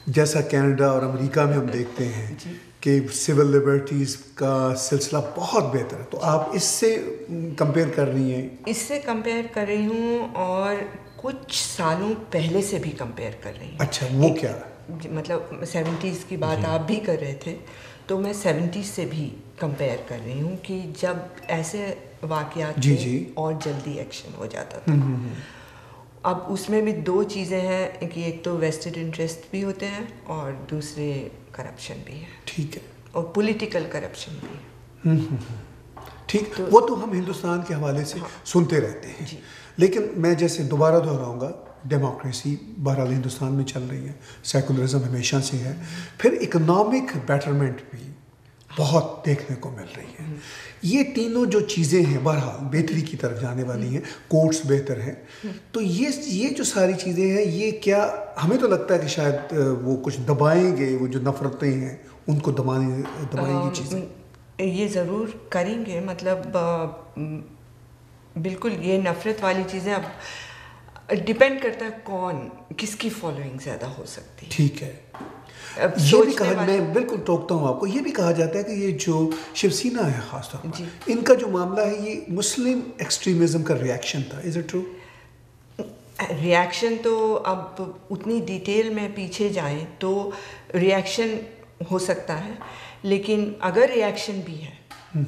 جیسا کینیڈا اور امریکہ میں ہم دیکھتے ہیں کہ سول لبرٹیز کا سلسلہ بہت بہتر ہے. تو آپ اس سے کمپیئر کر رہی ہیں؟ اس سے کمپیئر کر رہی ہوں, اور کچھ سالوں پہلے سے بھی کمپیئر کر رہی ہوں. اچھا, وہ کیا مطلب 70s کی بات آپ بھی کر رہے تھے, تو میں 70s سے بھی کمپیئر کر رہی ہوں کہ جب ایسے واقعات اور جلدی ایکشن ہو جاتا تھا. اب اس میں بھی دو چیزیں ہیں کہ ایک تو ویسٹڈ انٹرسٹ بھی ہوتے ہیں, اور دوسرے کرپشن بھی ہے. ٹھیک ہے, اور پولیٹیکل کرپشن بھی. ٹھیک, وہ تو ہم ہندوستان کے حوالے سے سنتے رہتے ہیں. لیکن میں جیسے دوبارہ دہراؤں گا, ڈیموکریسی بہرحال ہندوستان میں چل رہی ہے, سیکولرزم ہمیشہ سے ہے, پھر اکنامک بیٹرمنٹ بھی بہت دیکھنے کو مل رہی ہے. یہ تینوں جو چیزیں ہیں بہرحال بہتری کی طرف جانے والی ہیں. کورٹس بہتر ہیں, تو یہ جو ساری چیزیں ہیں, یہ کیا ہمیں تو لگتا ہے کہ شاید وہ کچھ دبائیں گے, وہ جو نفرتیں ہیں ان کو دبائیں گی چیزیں. یہ ضرور کریں گے, مطلب بالکل یہ نفرت والی چیزیں اب ڈپینڈ کرتا ہے کون کس کی فالوئنگ زیادہ ہو سکتی ہے. ٹھیک ہے, یہ بھی کہا, میں بالکل ٹوکتا ہوں آپ کو, یہ بھی کہا جاتا ہے کہ یہ جو شیو سینا ہے خاص طور پر, ان کا جو معاملہ ہے یہ مسلم ایکسٹریمزم کا ریئیکشن تھا. Is it true? ریاکشن تو اب اتنی ڈیٹیل میں پیچھے جائیں تو ریاکشن ہو سکتا ہے، لیکن اگر ریاکشن بھی ہے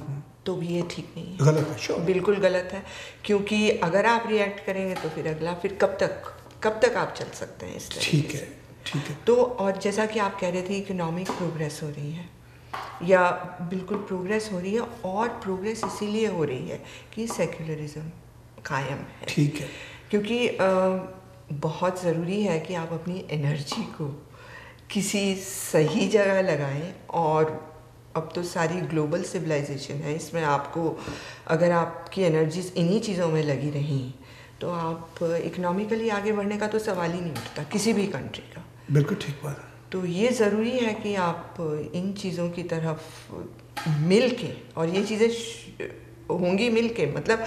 تو بھی یہ ٹھیک نہیں ہے، غلط ہے، بالکل غلط ہے. کیونکہ اگر آپ ریئیکٹ کریں گے تو پھر اگلا پھر کب تک آپ چل سکتے ہیں اس طرح. ٹھیک ہے ٹھیک ہے. تو اور جیسا کہ آپ کہہ رہے تھے اکنامک پروگریس ہو رہی ہے، یا بالکل پروگریس ہو رہی ہے، اور پروگریس اسی لیے ہو رہی ہے کہ سیکولرزم قائم ہے. ٹھیک ہے. کیونکہ بہت ضروری ہے کہ آپ اپنی انرجی کو کسی صحیح جگہ لگائیں. اور اب تو ساری گلوبل سویلائزیشن ہے، اس میں آپ کو اگر آپ کی انرجیز انہی چیزوں میں لگی رہیں تو آپ اکنامکلی آگے بڑھنے کا تو سوال ہی نہیں اٹھتا کسی بھی کنٹری کا. بالکل ٹھیک بات ہے. تو یہ ضروری ہے کہ آپ ان چیزوں کی طرف مل کے، اور یہ چیزیں ہوں گی مل کے، مطلب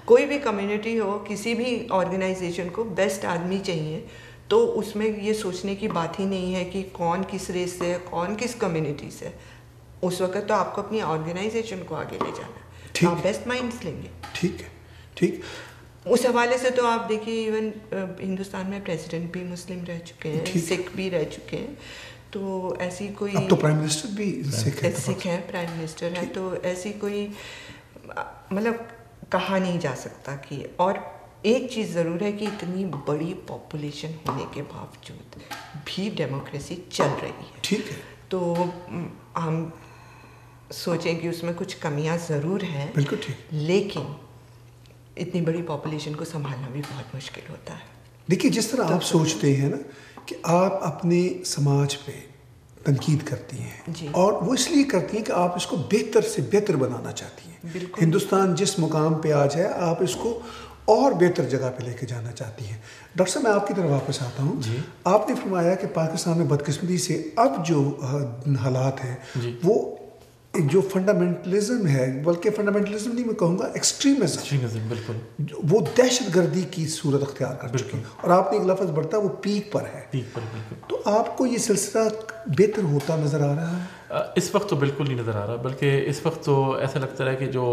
کوئی بھی کمیونٹی ہو، کسی بھی آرگنائزیشن کو بیسٹ آدمی چاہیے. تو اس میں یہ سوچنے کی بات ہی نہیں ہے کہ کون کس ریس سے ہے، کون کس کمیونٹی سے. اس وقت تو آپ کو اپنی آرگنائزیشن کو آگے لے جانا ہے، آپ بیسٹ مائنڈس لیں گے. ٹھیک ہے ٹھیک. اس حوالے سے تو آپ دیکھیے ایون ہندوستان میں پریزیڈنٹ بھی مسلم رہ چکے ہیں، سکھ بھی رہ چکے ہیں. تو ایسی کوئی اب تو پرائم منسٹر بھی سکھ ہے، پرائم منسٹر ہے. تو ایسی کوئی مطلب کہا نہیں جا سکتا کہ. اور ایک چیز ضرور ہے کہ اتنی بڑی پاپولیشن ہونے کے باوجود بھی ڈیموکریسی چل رہی ہے. ٹھیک ہے. تو ہم سوچیں کہ اس میں کچھ کمیاں ضرور ہیں، بالکل ٹھیک، لیکن اتنی بڑی پاپولیشن کو سنبھالنا بھی بہت مشکل ہوتا ہے. دیکھیے جس طرح آپ سوچتے ہیں نا کہ آپ اپنے سماج پہ تنقید کرتی ہیں جی، اور وہ اس لیے کرتی ہیں کہ آپ اس کو بہتر سے بہتر بنانا چاہتی ہیں. بالکل. ہندوستان جس مقام پہ آج ہے آپ اس کو اور بہتر جگہ پہ لے کے جانا چاہتی ہیں. ڈاکٹر صاحب میں آپ کی طرف واپس آتا ہوں. جی. آپ نے فرمایا کہ پاکستان میں بدقسمتی سے اب جو حالات ہیں وہ جو فنڈامنٹلزم ہے، بلکہ فنڈامنٹلزم نہیں میں کہوں گا ایکسٹریمزم، بالکل وہ دہشت گردی کی صورت اختیار کر چکی ہے. اور آپ نے ایک لفظ بڑھتا وہ پیک پر ہے. تو آپ کو یہ سلسلہ بہتر ہوتا نظر آ رہا ہے؟ اس وقت تو بالکل نہیں نظر آ رہا، بلکہ اس وقت تو ایسا لگتا ہے کہ جو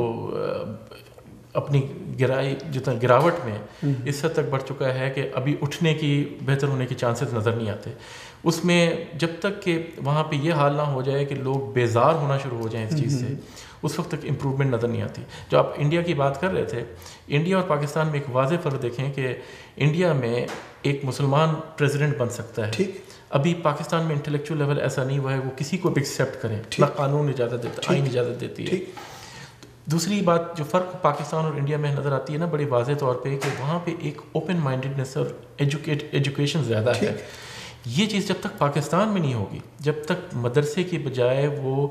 اپنی جتنا گراوٹ میں اس حد تک بڑھ چکا ہے کہ ابھی اٹھنے کی، بہتر ہونے کے چانسز نظر نہیں آتے. اس میں جب تک کہ وہاں پہ یہ حال نہ ہو جائے کہ لوگ بیزار ہونا شروع ہو جائیں اس چیز سے، اس وقت تک امپروومنٹ نظر نہیں آتی. جو آپ انڈیا کی بات کر رہے تھے، انڈیا اور پاکستان میں ایک واضح فرق دیکھیں کہ انڈیا میں ایک مسلمان پریزیڈنٹ بن سکتا ہے. ابھی پاکستان میں انٹلیکچوئل لیول ایسا نہیں ہوا ہے وہ کسی کو بھی ایکسیپٹ کریں، نہ قانون اجازت دیتا، آئین اجازت دیتی ہے. دوسری بات جو فرق پاکستان اور انڈیا میں نظر آتی ہے نا بڑی واضح طور پہ، کہ وہاں پہ ایک اوپن مائنڈیڈنس اور ایجوکیشن زیادہ ہے. یہ چیز جب تک پاکستان میں نہیں ہوگی، جب تک مدرسے کی بجائے وہ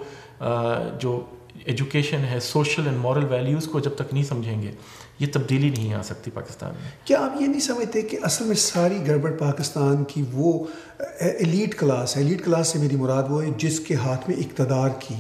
جو ایجوکیشن ہے، سوشل اینڈ مورل ویلیوز کو جب تک نہیں سمجھیں گے، یہ تبدیلی نہیں آ سکتی پاکستان میں. کیا آپ یہ نہیں سمجھتے کہ اصل میں ساری گڑبڑ پاکستان کی وہ ایلیٹ کلاس ہے؟ ایلیٹ کلاس سے میری مراد وہ ہے جس کے ہاتھ میں اقتدار کی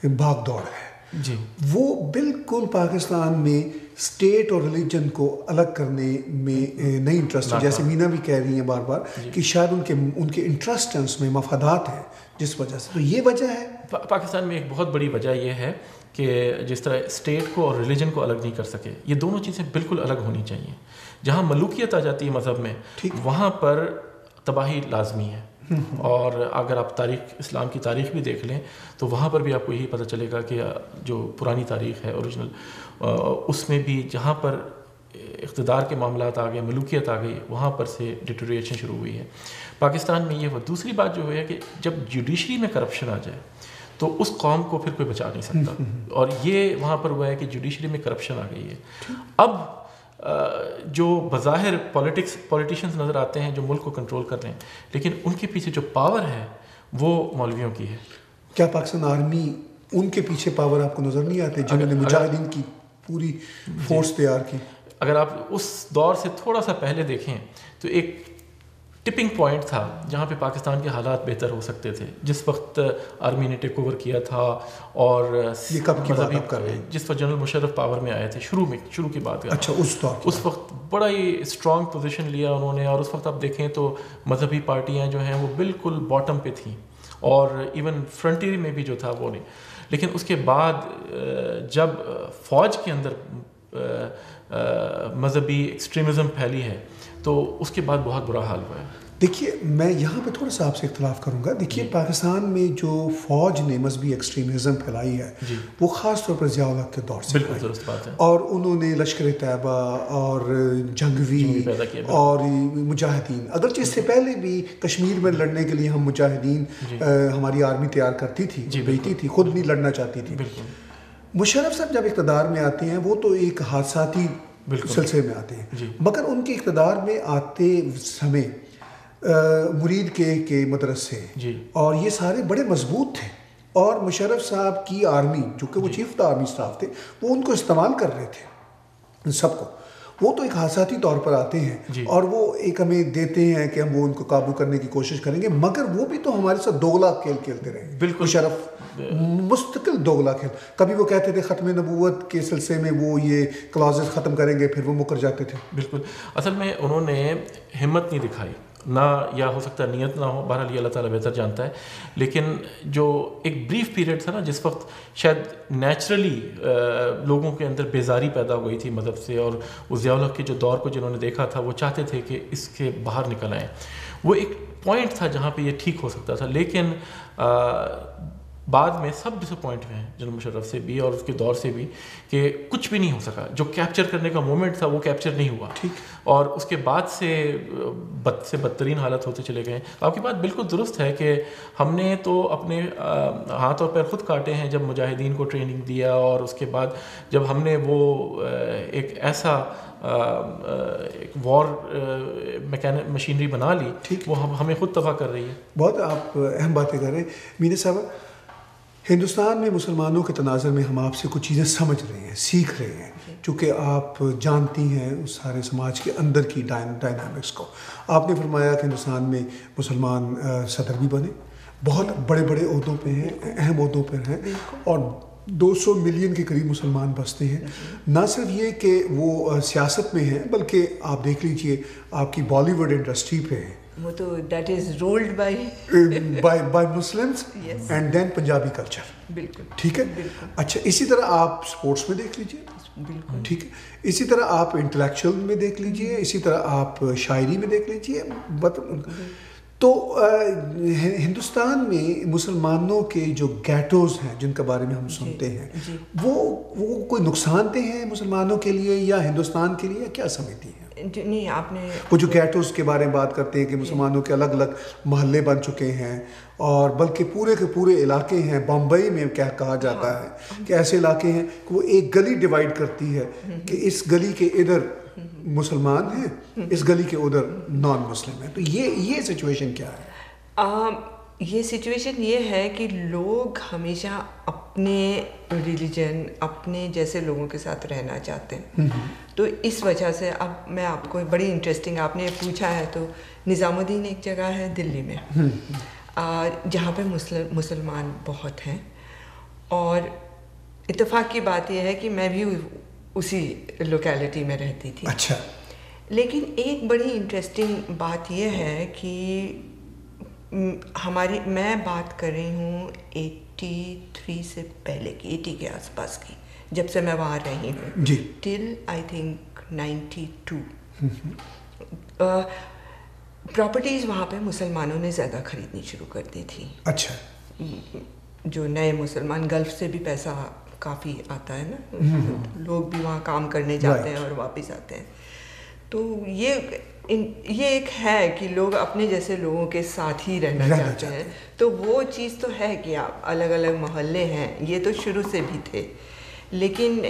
بھاگ دوڑ ہے. جی، وہ بالکل پاکستان میں اسٹیٹ اور ریلیجن کو الگ کرنے میں نہیں انٹرسٹ ہے. جیسے مینا بھی کہہ رہی ہیں بار بار کہ شاید ان کے انٹرسٹ ہیں، اس میں مفادات ہیں جس وجہ سے. تو یہ وجہ ہے پاکستان میں. ایک بہت بڑی وجہ یہ ہے کہ جس طرح اسٹیٹ کو اور ریلیجن کو الگ نہیں کر سکے، یہ دونوں چیزیں بالکل الگ ہونی چاہیے. جہاں ملوکیت آ جاتی ہے مذہب میں، وہاں پر تباہی لازمی ہے. اور اگر آپ اسلام کی تاریخ بھی دیکھ لیں تو وہاں پر بھی آپ کو یہی پتہ چلے گا کہ جو پرانی تاریخ ہے اوریجنل، اس میں بھی جہاں پر اقتدار کے معاملات آ گئے، ملوکیت آ گئی، وہاں پر سے ڈیٹوریشن شروع ہوئی ہے. پاکستان میں یہ ہوا. دوسری بات جو ہے کہ جب جوڈیشری میں کرپشن آ جائے تو اس قوم کو پھر کوئی بچا نہیں سکتا. اور یہ وہاں پر ہوا ہے کہ جوڈیشری میں کرپشن آ گئی ہے. اب جو بظاہر پولیٹیشینز نظر آتے ہیں جو ملک کو کنٹرول کر رہے ہیں، لیکن ان کے پیچھے جو پاور ہے وہ مولویوں کی ہے. کیا پاکستان آرمی ان کے پیچھے پاور آپ کو نظر نہیں آتے جنہوں نے مجاہدین کی پوری فورس تیار کی؟ اگر آپ اس دور سے تھوڑا سا پہلے دیکھیں تو ایک ٹپنگ پوائنٹ تھا جہاں پہ پاکستان کے حالات بہتر ہو سکتے تھے، جس وقت آرمی نے ٹیک اوور کیا تھا. اور یہ کب کی بات آپ کر رہے ہیں؟ جس وقت جنرل مشرف پاور میں آئے تھے، شروع کی بات. اچھا، اس وقت بڑا ہی اسٹرانگ پوزیشن لیا انہوں نے. اور اس وقت آپ دیکھیں تو مذہبی پارٹیاں جو ہیں وہ بالکل باٹم پہ تھیں، اور ایون فرنٹیئر میں بھی جو تھا وہ نہیں. لیکن اس کے بعد جب فوج کے اندر مذہبی ایکسٹریمزم پھیلی ہے تو اس کے بعد بہت برا حال ہوا ہے. دیکھیے میں یہاں پہ تھوڑا سا آپ سے اختلاف کروں گا. دیکھیے پاکستان میں جو فوج نے مذہبی ایکسٹریمزم پھیلائی ہے وہ خاص طور پر ضیاء الحق کے دور سے بالکل درست بات ہے, اور انہوں نے لشکر طیبہ اور جنگوی اور مجاہدین, اگرچہ اس سے پہلے بھی کشمیر میں لڑنے کے لیے ہم مجاہدین ہماری آرمی تیار کرتی تھی, بھیجتی تھی, خود نہیں لڑنا چاہتی تھی. مشرف صاحب جب اقتدار میں آتے ہیں وہ تو ایک حادثاتی سلسلے میں آتے ہیں, مگر ان کے اقتدار میں آتے سمے مرید کے مدرسے اور یہ سارے بڑے مضبوط تھے, اور مشرف صاحب کی آرمی جو کہ وہ چیف آف آرمی اسٹاف تھے وہ ان کو استعمال کر رہے تھے سب کو. وہ تو ایک حادثاتی طور پر آتے ہیں اور وہ ایک ہمیں دیتے ہیں کہ ہم وہ ان کو قابو کرنے کی کوشش کریں گے, مگر وہ بھی تو ہمارے ساتھ دوغلا کھیل کھیلتے رہے. بالکل مشرف مستقل دوغلا کھیل. کبھی وہ کہتے تھے ختم نبوت کے سلسلے میں وہ یہ کلازز ختم کریں گے, پھر وہ مکر جاتے تھے. بالکل, اصل میں انہوں نے ہمت نہیں دکھائی نہ, یا ہو سکتا ہے نیت نہ ہو, بہرحال یہ اللہ تعالیٰ بہتر جانتا ہے. لیکن جو ایک بریف پیریڈ تھا نا جس وقت شاید نیچرلی لوگوں کے اندر بیزاری پیدا ہو گئی تھی مذہب سے, اور اس ضیاء الحق کے جو دور کو جنہوں نے دیکھا تھا وہ چاہتے تھے کہ اس کے باہر نکل آئیں, وہ ایک پوائنٹ تھا جہاں پہ یہ ٹھیک ہو سکتا تھا. لیکن بعد میں سب ڈس اپوائنٹ ہوئے ہیں جنرل مشرف سے بھی اور اس کے دور سے بھی کہ کچھ بھی نہیں ہو سکا. جو کیپچر کرنے کا مومنٹ تھا وہ کیپچر نہیں ہوا, اور اس کے بعد سے بدترین حالت ہوتے چلے گئے. آپ کی بات بالکل درست ہے کہ ہم نے تو اپنے ہاتھ اور پیر خود کاٹے ہیں جب مجاہدین کو ٹریننگ دیا, اور اس کے بعد جب ہم نے وہ ایک ایسا ایک وار مشینری بنا لی, وہ ہمیں خود تباہ کر رہی ہے. بہت آپ اہم باتیں کر رہے ہیں مینا صاحب. ہندوستان میں مسلمانوں کے تناظر میں ہم آپ سے کچھ چیزیں سمجھ رہے ہیں, سیکھ رہے ہیں, چونکہ آپ جانتی ہیں اس سارے سماج کے اندر کی ڈائنامکس کو. آپ نے فرمایا کہ ہندوستان میں مسلمان صدر بھی بنے, بہت بڑے بڑے عہدوں پہ ہیں, اہم عہدوں پر ہیں, اور 200 ملین کے قریب مسلمان بستے ہیں. نہ صرف یہ کہ وہ سیاست میں ہیں, بلکہ آپ دیکھ لیجئے آپ کی بالی ووڈ انڈسٹری پہ ہے, وہ تو that is ruled by Muslims and then Punjabi culture. بالکل ٹھیک ہے. اچھا, اسی طرح آپ سپورٹس میں دیکھ لیجئے, ٹھیک ہے, اسی طرح آپ انٹلیکچوئل میں دیکھ لیجئے, اسی طرح آپ شاعری میں دیکھ لیجئے. تو ہندوستان میں مسلمانوں کے جو گیٹوز ہیں جن کے بارے میں ہم سنتے ہیں, وہ کوئی نقصان دہ ہیں مسلمانوں کے لیے یا ہندوستان کے لیے, کیا سمجھتی ہیں؟ نہیں, آپ نے وہ جو گیٹوز کے بارے میں بات کرتے ہیں کہ مسلمانوں کے الگ الگ محلے بن چکے ہیں, اور بلکہ پورے کے پورے علاقے ہیں, بمبئی میں کیا کہا جاتا ہے کہ ایسے علاقے ہیں کہ وہ ایک گلی ڈیوائیڈ کرتی ہے کہ اس گلی کے ادھر مسلمان ہیں, اس گلی کے ادھر نان مسلم ہیں. تو یہ سچویشن کیا ہے؟ یہ سچویشن یہ ہے کہ لوگ ہمیشہ اپنے ریلیجن, اپنے جیسے لوگوں کے ساتھ رہنا چاہتے ہیں. تو اس وجہ سے اب میں آپ کو بڑی انٹرسٹنگ, آپ نے پوچھا ہے تو نظام الدین ایک جگہ ہے دلی میں جہاں پہ مسلمان بہت ہیں, اور اتفاق کی بات یہ ہے کہ میں بھی اسی لوکیلٹی میں رہتی تھی. اچھا. لیکن ایک بڑی انٹرسٹنگ بات یہ ہے کہ میں بات کر رہی ہوں 83 سے پہلے کی, 80 کے آس پاس کی, جب سے میں وہاں رہی ہوں جی, ٹل آئی تھنک 92. پراپرٹیز وہاں پہ مسلمانوں نے زیادہ خریدنی شروع کر دی تھی. اچھا. جو نئے مسلمان, گلف سے بھی پیسہ کافی آتا ہے نا, لوگ بھی وہاں کام کرنے جاتے ہیں اور واپس آتے ہیں. تو یہ ایک ہے کہ لوگ اپنے جیسے لوگوں کے ساتھ ہی رہنا چاہتے ہیں. تو وہ چیز تو ہے کہ آپ الگ الگ محلے ہیں, یہ تو شروع سے بھی تھے, لیکن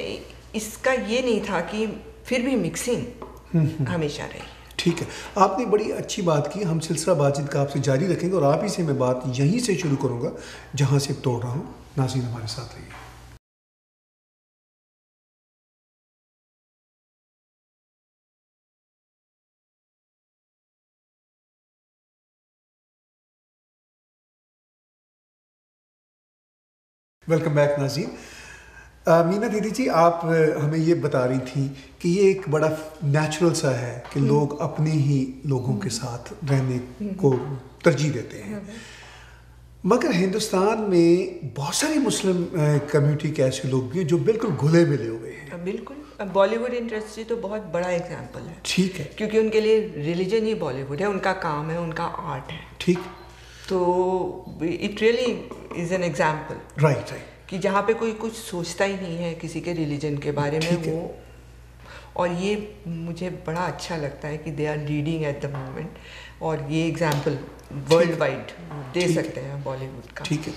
اس کا یہ نہیں تھا کہ پھر بھی مکسنگ ہمیشہ رہی. ٹھیک ہے, آپ نے بڑی اچھی بات کی. ہم سلسلہ بات چیت کا آپ سے جاری رکھیں گے, اور آپ ہی سے میں بات یہیں سے شروع کروں گا جہاں سے توڑ رہا ہوں. ناظرین ہمارے ساتھ رہیے. ویلکم بیک ناظرین. مینا دیدی جی, آپ ہمیں یہ بتا رہی تھیں کہ یہ ایک بڑا نیچرل سا ہے کہ لوگ اپنے ہی لوگوں کے ساتھ رہنے کو ترجیح دیتے ہیں. مگر ہندوستان میں بہت ساری مسلم کمیونٹی کے ایسے لوگ بھی ہیں جو بالکل گھلے ملے ہوئے ہیں. بالکل بالی ووڈ انڈسٹری تو بہت بڑا ایگزامپل ہے. ٹھیک ہے. کیونکہ ان کے لیے ریلیجن ہی بالی ووڈ ہے, ان کا کام ہے, ان کا آرٹ ہے. ٹھیک. تو it really is an example. Right right. کہ جہاں پہ کوئی کچھ سوچتا ہی نہیں ہے کسی کے ریلیجن کے بارے میں وہ, اور یہ مجھے بڑا اچھا لگتا ہے کہ they are leading at the moment, اور یہ ایگزامپل ورلڈ وائڈ دے سکتے ہیں بالی ووڈ کا. ٹھیک ہے.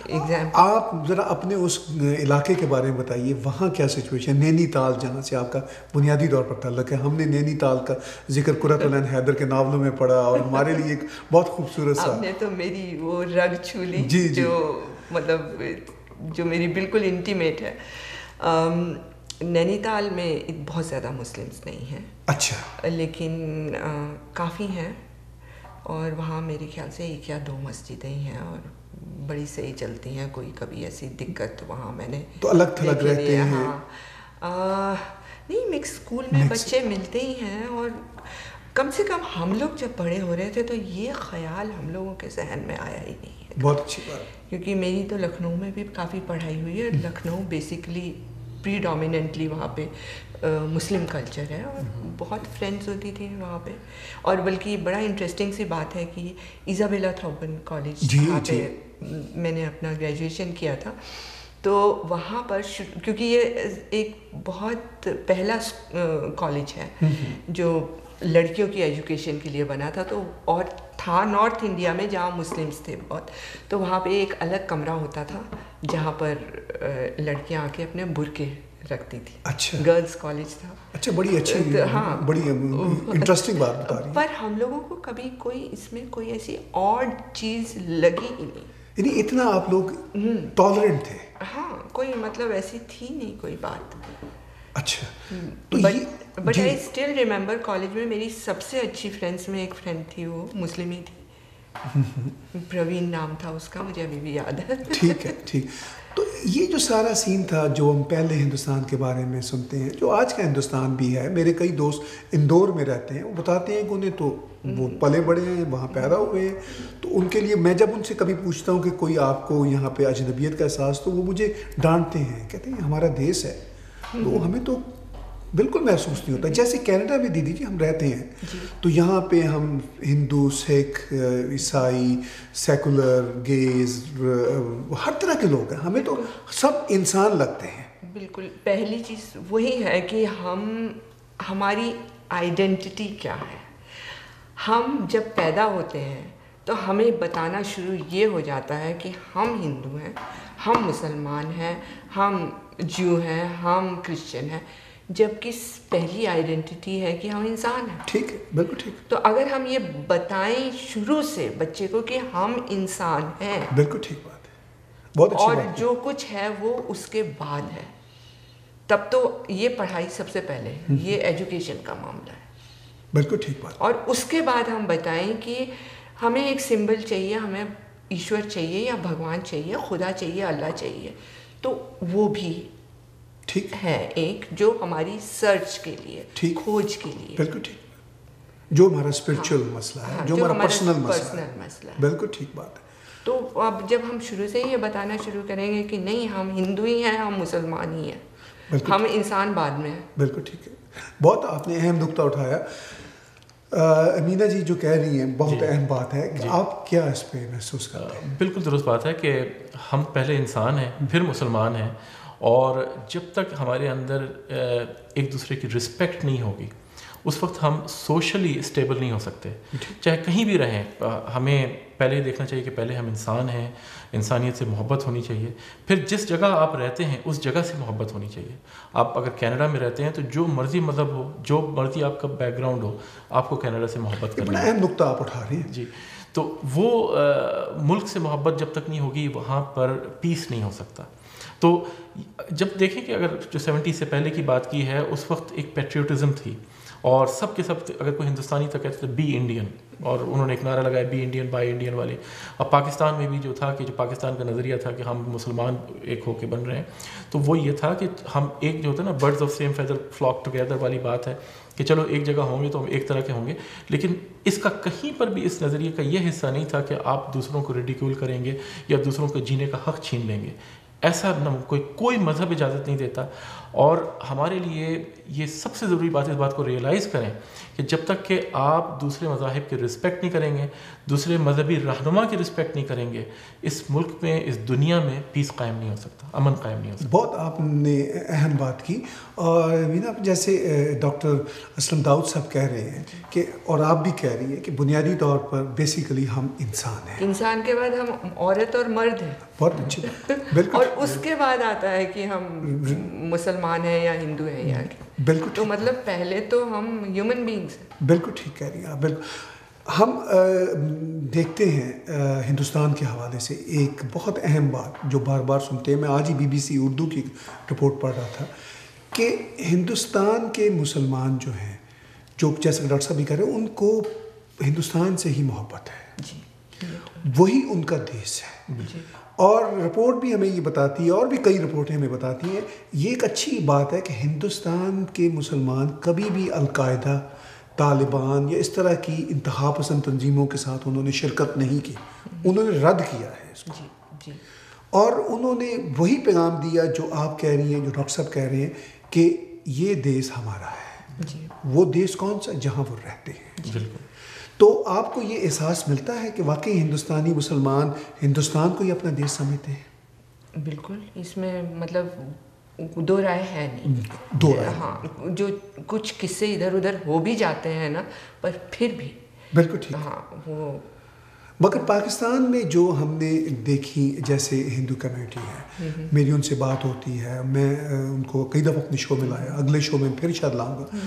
ایگزامپل آپ ذرا اپنے اس علاقے کے بارے میں بتائیے, وہاں کیا سچویشن. نینی تال جہاں سے آپ کا بنیادی طور پر تعلق ہے, ہم نے نینی تال کا ذکر قرۃ العین حیدر کے ناولوں میں پڑھا اور ہمارے لیے ایک بہت خوبصورت سا. آپ نے تو میری وہ رگ چھو لی. جی جی. جو مطلب جو میری بالکل انٹیمیٹ ہے. نینی تال میں بہت زیادہ مسلمس نہیں ہیں. اچھا. لیکن کافی ہیں, اور وہاں میرے خیال سے 1 یا 2 مسجدیں ہیں اور بڑی صحیح چلتی ہیں. کوئی کبھی ایسی دقت وہاں میں نے تو الگ تھلگ رہتے ہیں. ہاں نہیں, مکس اسکول میں بچے ملتے ہی ہیں, اور کم سے کم ہم لوگ جب بڑے ہو رہے تھے تو یہ خیال ہم لوگوں کے ذہن میں آیا ہی نہیں ہے. بہت اچھی بات. کیونکہ میری تو لکھنؤ میں بھی کافی پڑھائی ہوئی ہے. لکھنؤ بیسکلی پری ڈومیننٹلی وہاں پہ مسلم کلچر ہے, اور بہت فرینڈس ہوتی تھیں وہاں پہ. اور بلکہ بڑا انٹرسٹنگ سی بات ہے کہ ایزابیلا تھاپن کالج جہاں پہ میں نے اپنا گریجویشن کیا تھا, تو وہاں پر کیونکہ یہ ایک بہت پہلا کالج ہے جو لڑکیوں کی ایجوکیشن کے لیے بنا تھا, تو اور تھا نارتھ انڈیا میں جہاں مسلمس تھے بہت, تو وہاں پہ ایک الگ کمرہ ہوتا تھا جہاں پر لڑکیاں آ کے اپنے برقعے رکھتی تھی. اچھا. گرلز کالج تھا. اچھا, بڑی اچھی. ہاں, بڑی انٹرسٹنگ بات بتا رہی ہیں. پر ہم لوگوں کو کبھی کوئی اس میں کوئی ایسی آڈ چیز لگی ہی نہیں. یعنی اتنا آپ لوگ ٹالرنٹ تھے. ہاں, کوئی مطلب ایسی تھی نہیں کوئی بات. اچھا. But I still remember college میں میری سب سے اچھی فرینڈس میں ایک فرینڈ تھی, وہ مسلم ہی تھی. پروین نام تھا اس کا, مجھے ابھی بھی یاد ہے. ٹھیک ہے. ٹھیک. تو یہ جو سارا سین تھا جو ہم پہلے ہندوستان کے بارے میں سنتے ہیں, جو آج کا ہندوستان بھی ہے, میرے کئی دوست اندور میں رہتے ہیں, وہ بتاتے ہیں کہ انہیں تو وہ پلے بڑے ہیں, وہاں پیدا ہوئے ہیں, تو ان کے لیے میں جب ان سے کبھی پوچھتا ہوں کہ کوئی آپ کو یہاں پہ اجنبیت کا احساس, تو وہ مجھے ڈانٹتے ہیں, کہتے ہیں ہمارا دیس ہے, تو ہمیں تو بالکل محسوس نہیں ہوتا. جیسے کینیڈا میں دیدی جی ہم رہتے ہیں, تو یہاں پہ ہم ہندو, سکھ, عیسائی, سیکولر, گیز, ہر طرح کے لوگ ہیں, ہمیں تو سب انسان لگتے ہیں. بالکل. پہلی چیز وہی ہے کہ ہماری آئیڈینٹی کیا ہے. ہم جب پیدا ہوتے ہیں تو ہمیں بتانا شروع یہ ہو جاتا ہے کہ ہم ہندو ہیں, ہم مسلمان ہیں, ہم جو ہیں, ہم کرسچن ہیں, جبکہ پہلی آئیڈینٹی ہے کہ ہم انسان ہیں. ٹھیک ہے, بالکل ٹھیک. تو اگر ہم یہ بتائیں شروع سے بچے کو کہ ہم انسان ہیں, بالکل ٹھیک بات ہے, بہت اچھی اور بات ہے. جو کچھ ہے وہ اس کے بعد ہے, تب تو یہ پڑھائی سب سے پہلے, یہ ایجوکیشن کا معاملہ ہے. بالکل ٹھیک بات. اور اس کے بعد ہم بتائیں کہ ہمیں ایک سمبل چاہیے, ہمیں ایشور چاہیے یا بھگوان چاہیے, خدا چاہیے, اللہ چاہیے, تو وہ بھی ٹھیک ہے ایک جو ہماری سرچ کے لیے, کھوج کے لیے. بالکل ٹھیک. جو ہمارا اسپرچل مسئلہ ہے, جو ہمارا پرسنل مسئلہ ہے. بالکل ٹھیک بات ہے. تو اب جب ہم شروع سے ہی یہ بتانا شروع کریں گے کہ نہیں ہم ہندو ہی ہیں, ہم مسلمان ہی ہیں, ہم انسان بعد میں ہیں. بالکل ٹھیک ہے. بہت آپ نے اہم نقطہ اٹھایا. امینہ جی جو کہہ رہی ہیں بہت اہم بات ہے کہ آپ کیا اس پہ محسوس کرتے ہیں. بالکل درست بات ہے کہ ہم پہلے انسان ہیں, پھر مسلمان ہیں, اور جب تک ہمارے اندر ایک دوسرے کی رسپیکٹ نہیں ہوگی اس وقت ہم سوشلی اسٹیبل نہیں ہو سکتے. چاہے کہیں بھی رہیں, ہمیں پہلے یہ دیکھنا چاہیے کہ پہلے ہم انسان ہیں, انسانیت سے محبت ہونی چاہیے, پھر جس جگہ آپ رہتے ہیں اس جگہ سے محبت ہونی چاہیے. آپ اگر کینیڈا میں رہتے ہیں تو جو مرضی مذہب ہو, جو مرضی آپ کا بیک گراؤنڈ ہو, آپ کو کینیڈا سے محبت کرنی ہے. بڑا اہم نقطہ آپ اٹھا رہے ہیں. جی, تو وہ ملک سے محبت جب تک نہیں ہوگی وہاں پر پیس نہیں ہو سکتا. تو جب دیکھیں کہ اگر جو 70 سے پہلے کی بات کی ہے اس وقت ایک پیٹریوٹزم تھی, اور سب کے سب اگر کوئی ہندوستانی تھا کہتے تھے بی انڈین, اور انہوں نے ایک نعرہ لگایا بی انڈین بائی انڈین والے. اب پاکستان میں بھی جو تھا کہ جو پاکستان کا نظریہ تھا کہ ہم مسلمان ایک ہو کے بن رہے ہیں, تو وہ یہ تھا کہ ہم ایک جو ہوتا ہے نا birds of same feather flock together والی بات ہے کہ چلو ایک جگہ ہوں گے تو ہم ایک طرح کے ہوں گے, لیکن اس کا کہیں پر بھی اس نظریے کا یہ حصہ نہیں تھا کہ آپ دوسروں کو ریڈیکیول کریں گے یا دوسروں کو جینے کا حق چھین لیں گے. ایسا نہ کوئی مذہب اجازت نہیں دیتا. اور ہمارے لیے یہ سب سے ضروری بات, اس بات کو ریئلائز کریں کہ جب تک کہ آپ دوسرے مذاہب کی رسپیکٹ نہیں کریں گے, دوسرے مذہبی رہنما کی رسپیکٹ نہیں کریں گے, اس ملک میں, اس دنیا میں پیس قائم نہیں ہو سکتا, امن قائم نہیں ہو سکتا. بہت آپ نے اہم بات کی. اور مینا جیسے ڈاکٹر اسلم داؤد صاحب کہہ رہے ہیں کہ, اور آپ بھی کہہ رہی ہیں کہ بنیادی طور پر بیسیکلی ہم انسان ہیں, انسان کے بعد ہم عورت اور مرد ہیں. بہت اچھی بالکل. اور اس کے بعد آتا ہے کہ ہم مسلمان ہیں یا ہندو ہیں یا بالکل. تو مطلب پہلے تو ہم ہیومن بینگس ہیں. بالکل ٹھیک کہہ رہی ہیں آپ. بالکل. ہم دیکھتے ہیں ہندوستان کے حوالے سے ایک بہت اہم بات جو بار بار سنتے ہیں, میں آج ہی BBC اردو کی رپورٹ پڑھ رہا تھا کہ ہندوستان کے مسلمان جو ہیں, جو جیسے ڈاکٹر صاحب بھی کہہ رہے ہیں, ان کو ہندوستان سے ہی محبت ہے, وہی ان کا دیش ہے. اور رپورٹ بھی ہمیں یہ بتاتی ہے, اور بھی کئی رپورٹیں ہمیں بتاتی ہیں, یہ ایک اچھی بات ہے کہ ہندوستان کے مسلمان کبھی بھی القاعدہ, طالبان یا اس طرح کی انتہا پسند تنظیموں کے ساتھ انہوں نے شرکت نہیں کی, انہوں نے رد کیا ہے اس کو. اور انہوں نے وہی پیغام دیا جو آپ کہہ رہی ہیں, جو ڈاکٹر صاحب کہہ رہے ہیں کہ یہ دیش ہمارا ہے. وہ دیش کون سا؟ جہاں وہ رہتے ہیں. تو آپ کو یہ احساس ملتا ہے کہ واقعی ہندوستانی مسلمان ہندوستان کو ہی اپنا دیش سمجھتے ہیں. بالکل, اس میں مطلب دو رائے ہے نہیں. دو رائے. ہاں, جو کچھ قصے ادھر ادھر ہو بھی جاتے ہیں نا, پر پھر بھی بالکل ٹھیک. ہاں وہ مگر پاکستان میں جو ہم نے دیکھی, جیسے ہندو کمیونٹی ہے, میری ان سے بات ہوتی ہے, میں ان کو کئی دفعہ اپنے شو میں لایا, اگلے شو میں پھر شاید لاؤں گا,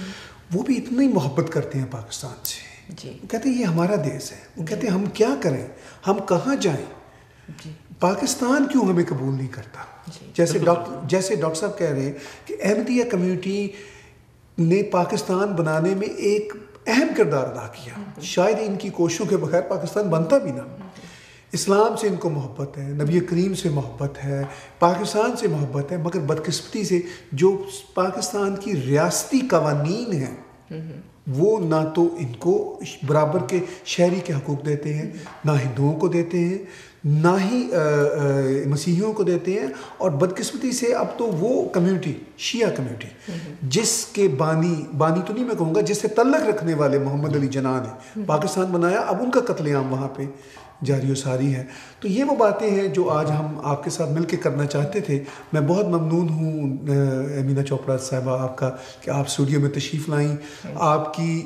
وہ بھی اتنی محبت کرتے ہیں پاکستان سے. وہ کہتے ہیں یہ ہمارا دیش ہے. وہ کہتے ہیں ہم کیا کریں, ہم کہاں جائیں, پاکستان کیوں ہمیں قبول نہیں کرتا. جیسے ڈاکٹر صاحب کہہ رہے ہیں کہ احمدیہ کمیونٹی نے پاکستان بنانے میں ایک اہم کردار ادا کیا. شاید ان کی کوششوں کے بغیر پاکستان بنتا بھی نہ. اسلام سے ان کو محبت ہے, نبی کریم سے محبت ہے, پاکستان سے محبت ہے, مگر بدقسمتی سے جو پاکستان کی ریاستی قوانین ہیں وہ نہ تو ان کو برابر کے شہری کے حقوق دیتے ہیں, نہ ہندوؤں کو دیتے ہیں, نہ ہی مسیحیوں کو دیتے ہیں. اور بدقسمتی سے اب تو وہ کمیونٹی, شیعہ کمیونٹی, جس کے بانی تو نہیں میں کہوں گا, جس سے تعلق رکھنے والے محمد علی جناح نے پاکستان بنایا, اب ان کا قتل عام وہاں پہ جاری و ساری ہے. تو یہ وہ باتیں ہیں جو آج ہم آپ کے ساتھ مل کے کرنا چاہتے تھے. میں بہت ممنون ہوں امینا چوپڑا صاحبہ آپ کا کہ آپ اسٹوڈیو میں تشریف لائیں. آپ کی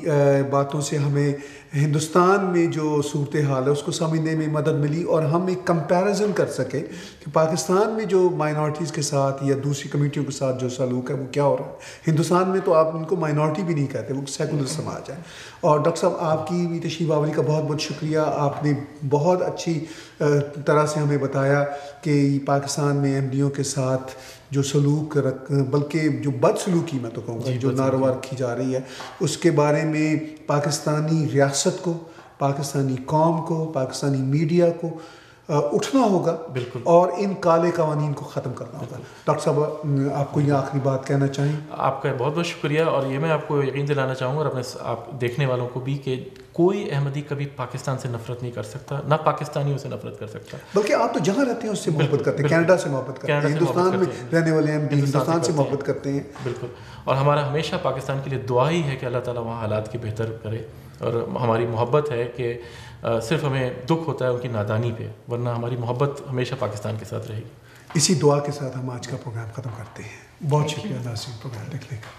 باتوں سے ہمیں ہندوستان میں جو صورتحال ہے اس کو سمجھنے میں مدد ملی, اور ہم ایک کمپیریزن کر سکیں کہ پاکستان میں جو مائنورٹیز کے ساتھ یا دوسری کمیونٹیوں کے ساتھ جو سلوک ہے وہ کیا ہو رہا ہے. ہندوستان میں تو آپ ان کو مائنورٹی بھی نہیں کہتے, وہ سیکولر سماج ہے. اور ڈاکٹر صاحب آپ کی بھی تشریف آوری کا بہت بہت شکریہ. آپ نے بہت اچھی طرح سے ہمیں بتایا کہ پاکستان میں احمدیوں کے ساتھ جو سلوک بلکہ جو بد سلوکی میں تو کہوں گا جو ناروا رکھی جا رہی ہے, اس کے بارے میں پاکستانی ریاست کو, پاکستانی قوم کو, پاکستانی میڈیا کو اٹھنا ہوگا. بالکل. اور ان کالے قوانین کو ختم کرنا ہوگا. ڈاکٹر صاحب آپ کو یہ آخری بات کہنا چاہیں؟ آپ کا بہت بہت شکریہ. اور یہ میں آپ کو یقین دلانا چاہوں گا اور اپنے آپ دیکھنے والوں کو بھی کہ کوئی احمدی کبھی پاکستان سے نفرت نہیں کر سکتا, نہ پاکستانیوں سے نفرت کر سکتا. بلکہ آپ تو جہاں رہتے ہیں اس سے محبت کرتے ہیں, کینیڈا سے محبت کرتے ہیں, ہندوستان میں رہنے والے احمدی ہندوستان سے محبت کرتے ہیں. بالکل. اور ہمارا ہمیشہ پاکستان کے لیے دعا ہی ہے کہ اللہ تعالیٰ وہاں حالات کی بہتر کرے. اور ہماری محبت ہے کہ صرف ہمیں دکھ ہوتا ہے ان کی نادانی پہ, ورنہ ہماری محبت ہمیشہ پاکستان کے ساتھ رہے گی. اسی دعا کے ساتھ ہم آج کا پروگرام ختم کرتے ہیں. بہت شکریہ ناظرین پروگرام دیکھنے کا.